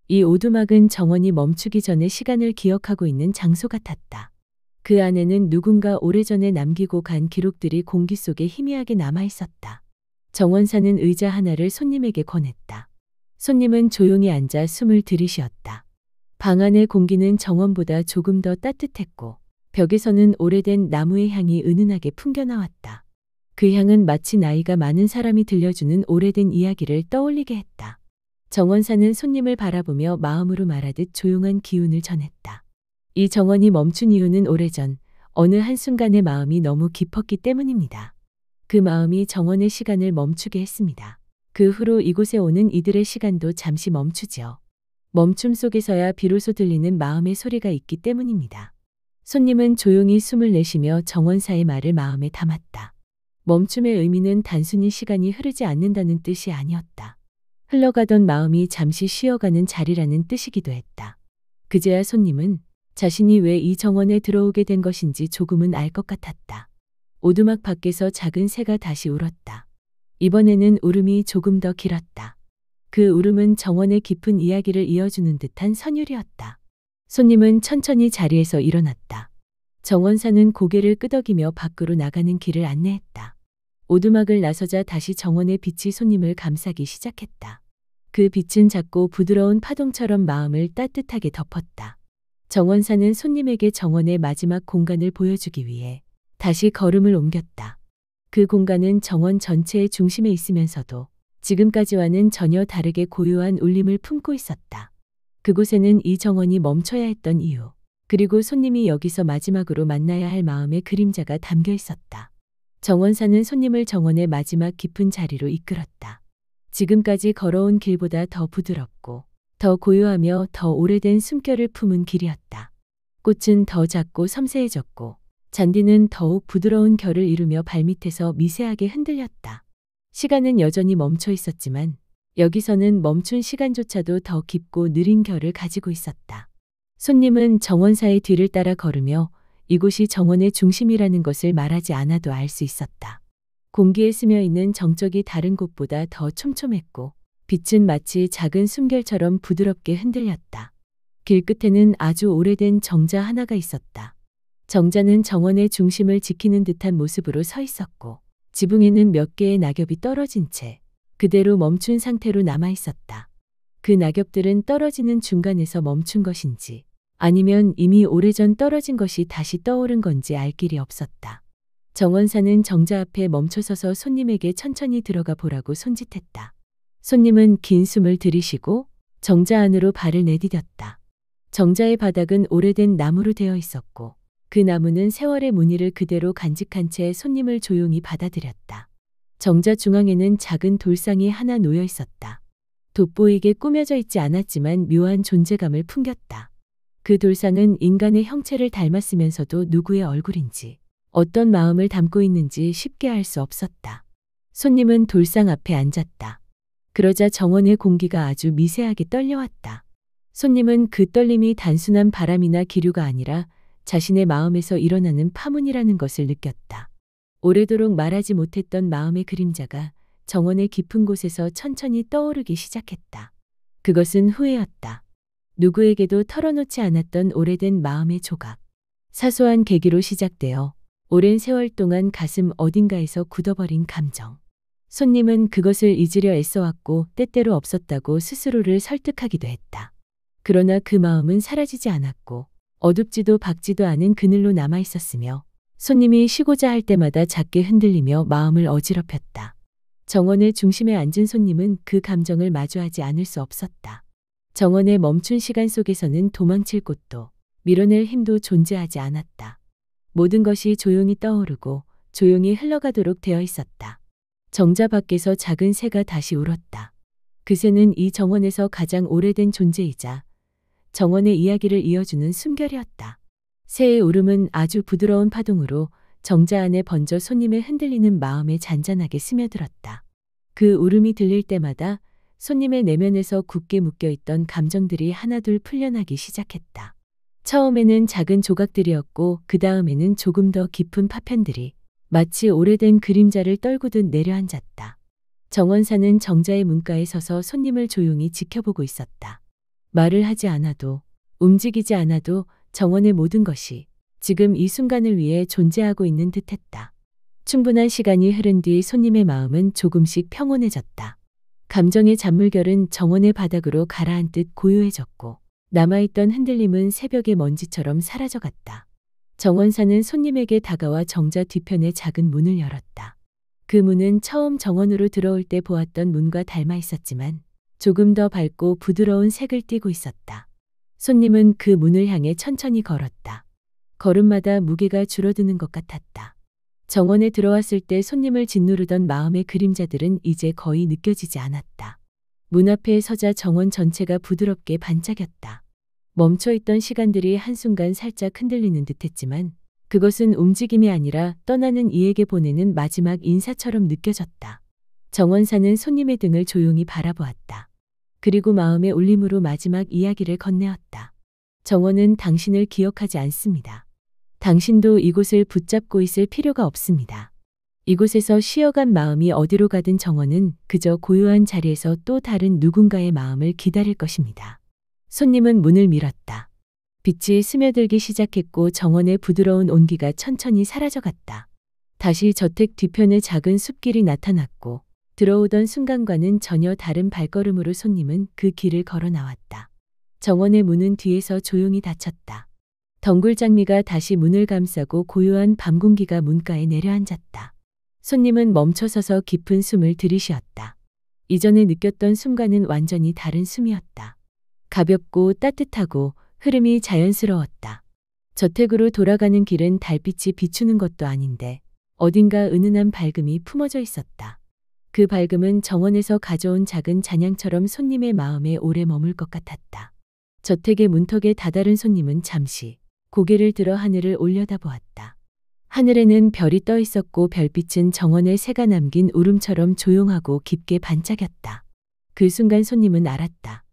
이 오두막은 정원이 멈추기 전에 시간을 기억하고 있는 장소 같았다. 그 안에는 누군가 오래전에 남기고 간 기록들이 공기 속에 희미하게 남아있었다. 정원사는 의자 하나를 손님에게 권했다. 손님은 조용히 앉아 숨을 들이쉬었다. 방 안의 공기는 정원보다 조금 더 따뜻했고 벽에서는 오래된 나무의 향이 은은하게 풍겨나왔다. 그 향은 마치 나이가 많은 사람이 들려주는 오래된 이야기를 떠올리게 했다. 정원사는 손님을 바라보며 마음으로 말하듯 조용한 기운을 전했다. 이 정원이 멈춘 이유는 오래전 어느 한순간의 마음이 너무 깊었기 때문입니다. 그 마음이 정원의 시간을 멈추게 했습니다. 그 후로 이곳에 오는 이들의 시간도 잠시 멈추지요. 멈춤 속에서야 비로소 들리는 마음의 소리가 있기 때문입니다. 손님은 조용히 숨을 내쉬며 정원사의 말을 마음에 담았다. 멈춤의 의미는 단순히 시간이 흐르지 않는다는 뜻이 아니었다. 흘러가던 마음이 잠시 쉬어가는 자리라는 뜻이기도 했다. 그제야 손님은 자신이 왜 이 정원에 들어오게 된 것인지 조금은 알 것 같았다. 오두막 밖에서 작은 새가 다시 울었다. 이번에는 울음이 조금 더 길었다. 그 울음은 정원의 깊은 이야기를 이어주는 듯한 선율이었다. 손님은 천천히 자리에서 일어났다. 정원사는 고개를 끄덕이며 밖으로 나가는 길을 안내했다. 오두막을 나서자 다시 정원의 빛이 손님을 감싸기 시작했다. 그 빛은 작고 부드러운 파동처럼 마음을 따뜻하게 덮었다. 정원사는 손님에게 정원의 마지막 공간을 보여주기 위해 다시 걸음을 옮겼다. 그 공간은 정원 전체의 중심에 있으면서도 지금까지와는 전혀 다르게 고요한 울림을 품고 있었다. 그곳에는 이 정원이 멈춰야 했던 이유, 그리고 손님이 여기서 마지막으로 만나야 할 마음의 그림자가 담겨 있었다. 정원사는 손님을 정원의 마지막 깊은 자리로 이끌었다. 지금까지 걸어온 길보다 더 부드럽고 더 고요하며 더 오래된 숨결을 품은 길이었다. 꽃은 더 작고 섬세해졌고 잔디는 더욱 부드러운 결을 이루며 발밑에서 미세하게 흔들렸다. 시간은 여전히 멈춰 있었지만 여기서는 멈춘 시간조차도 더 깊고 느린 결을 가지고 있었다. 손님은 정원사의 뒤를 따라 걸으며 이곳이 정원의 중심이라는 것을 말하지 않아도 알 수 있었다. 공기에 스며 있는 정적이 다른 곳보다 더 촘촘했고 빛은 마치 작은 숨결처럼 부드럽게 흔들렸다. 길 끝에는 아주 오래된 정자 하나가 있었다. 정자는 정원의 중심을 지키는 듯한 모습으로 서 있었고 지붕에는 몇 개의 낙엽이 떨어진 채 그대로 멈춘 상태로 남아 있었다. 그 낙엽들은 떨어지는 중간에서 멈춘 것인지 아니면 이미 오래전 떨어진 것이 다시 떠오른 건지 알 길이 없었다. 정원사는 정자 앞에 멈춰서서 손님에게 천천히 들어가 보라고 손짓했다. 손님은 긴 숨을 들이쉬고 정자 안으로 발을 내디뎠다. 정자의 바닥은 오래된 나무로 되어 있었고 그 나무는 세월의 무늬를 그대로 간직한 채 손님을 조용히 받아들였다. 정자 중앙에는 작은 돌상이 하나 놓여 있었다. 돋보이게 꾸며져 있지 않았지만 묘한 존재감을 풍겼다. 그 돌상은 인간의 형체를 닮았으면서도 누구의 얼굴인지 어떤 마음을 담고 있는지 쉽게 알 수 없었다. 손님은 돌상 앞에 앉았다. 그러자 정원의 공기가 아주 미세하게 떨려왔다. 손님은 그 떨림이 단순한 바람이나 기류가 아니라 자신의 마음에서 일어나는 파문이라는 것을 느꼈다. 오래도록 말하지 못했던 마음의 그림자가 정원의 깊은 곳에서 천천히 떠오르기 시작했다. 그것은 후회였다. 누구에게도 털어놓지 않았던 오래된 마음의 조각. 사소한 계기로 시작되어 오랜 세월 동안 가슴 어딘가에서 굳어버린 감정. 손님은 그것을 잊으려 애써왔고 때때로 없었다고 스스로를 설득하기도 했다. 그러나 그 마음은 사라지지 않았고 어둡지도 밝지도 않은 그늘로 남아 있었으며 손님이 쉬고자 할 때마다 작게 흔들리며 마음을 어지럽혔다. 정원의 중심에 앉은 손님은 그 감정을 마주하지 않을 수 없었다. 정원의 멈춘 시간 속에서는 도망칠 곳도 밀어낼 힘도 존재하지 않았다. 모든 것이 조용히 떠오르고 조용히 흘러가도록 되어 있었다. 정자 밖에서 작은 새가 다시 울었다. 그 새는 이 정원에서 가장 오래된 존재이자 정원의 이야기를 이어주는 숨결이었다. 새의 울음은 아주 부드러운 파동으로 정자 안에 번져 손님의 흔들리는 마음에 잔잔하게 스며들었다. 그 울음이 들릴 때마다 손님의 내면에서 굳게 묶여있던 감정들이 하나둘 풀려나기 시작했다. 처음에는 작은 조각들이었고 그 다음에는 조금 더 깊은 파편들이 마치 오래된 그림자를 떨구듯 내려앉았다. 정원사는 정자의 문가에 서서 손님을 조용히 지켜보고 있었다. 말을 하지 않아도 움직이지 않아도 정원의 모든 것이 지금 이 순간을 위해 존재하고 있는 듯했다. 충분한 시간이 흐른 뒤 손님의 마음은 조금씩 평온해졌다. 감정의 잔물결은 정원의 바닥으로 가라앉듯 고요해졌고 남아있던 흔들림은 새벽의 먼지처럼 사라져갔다. 정원사는 손님에게 다가와 정자 뒤편의 작은 문을 열었다. 그 문은 처음 정원으로 들어올 때 보았던 문과 닮아 있었지만 조금 더 밝고 부드러운 색을 띠고 있었다. 손님은 그 문을 향해 천천히 걸었다. 걸음마다 무게가 줄어드는 것 같았다. 정원에 들어왔을 때 손님을 짓누르던 마음의 그림자들은 이제 거의 느껴지지 않았다. 문 앞에 서자 정원 전체가 부드럽게 반짝였다. 멈춰있던 시간들이 한순간 살짝 흔들리는 듯했지만 그것은 움직임이 아니라 떠나는 이에게 보내는 마지막 인사처럼 느껴졌다. 정원사는 손님의 등을 조용히 바라보았다. 그리고 마음의 울림으로 마지막 이야기를 건네었다. 정원은 당신을 기억하지 않습니다. 당신도 이곳을 붙잡고 있을 필요가 없습니다. 이곳에서 쉬어간 마음이 어디로 가든 정원은 그저 고요한 자리에서 또 다른 누군가의 마음을 기다릴 것입니다. 손님은 문을 밀었다. 빛이 스며들기 시작했고 정원의 부드러운 온기가 천천히 사라져갔다. 다시 저택 뒤편의 작은 숲길이 나타났고 들어오던 순간과는 전혀 다른 발걸음으로 손님은 그 길을 걸어 나왔다. 정원의 문은 뒤에서 조용히 닫혔다. 덩굴장미가 다시 문을 감싸고 고요한 밤 공기가 문가에 내려앉았다. 손님은 멈춰서서 깊은 숨을 들이쉬었다. 이전에 느꼈던 숨과는 완전히 다른 숨이었다. 가볍고 따뜻하고 흐름이 자연스러웠다. 저택으로 돌아가는 길은 달빛이 비추는 것도 아닌데 어딘가 은은한 밝음이 품어져 있었다. 그 밝음은 정원에서 가져온 작은 잔향처럼 손님의 마음에 오래 머물 것 같았다. 저택의 문턱에 다다른 손님은 잠시 고개를 들어 하늘을 올려다보았다. 하늘에는 별이 떠 있었고 별빛은 정원의 새가 남긴 울음처럼 조용하고 깊게 반짝였다. 그 순간 손님은 알았다.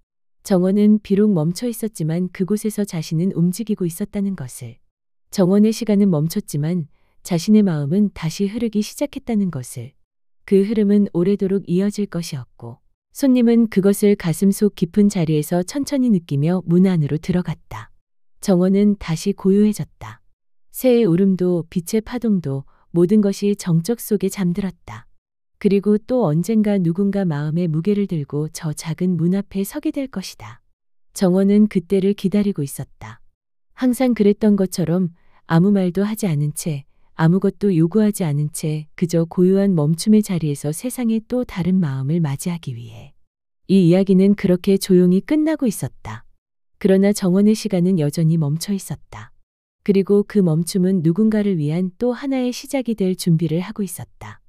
정원은 비록 멈춰 있었지만 그곳에서 자신은 움직이고 있었다는 것을. 정원의 시간은 멈췄지만 자신의 마음은 다시 흐르기 시작했다는 것을. 그 흐름은 오래도록 이어질 것이었고 손님은 그것을 가슴속 깊은 자리에서 천천히 느끼며 문 안으로 들어갔다. 정원은 다시 고요해졌다. 새의 울음도 빛의 파동도 모든 것이 정적 속에 잠들었다. 그리고 또 언젠가 누군가 마음의 무게를 들고 저 작은 문 앞에 서게 될 것이다. 정원은 그때를 기다리고 있었다. 항상 그랬던 것처럼 아무 말도 하지 않은 채, 아무것도 요구하지 않은 채 그저 고요한 멈춤의 자리에서 세상의 또 다른 마음을 맞이하기 위해. 이 이야기는 그렇게 조용히 끝나고 있었다. 그러나 정원의 시간은 여전히 멈춰 있었다. 그리고 그 멈춤은 누군가를 위한 또 하나의 시작이 될 준비를 하고 있었다.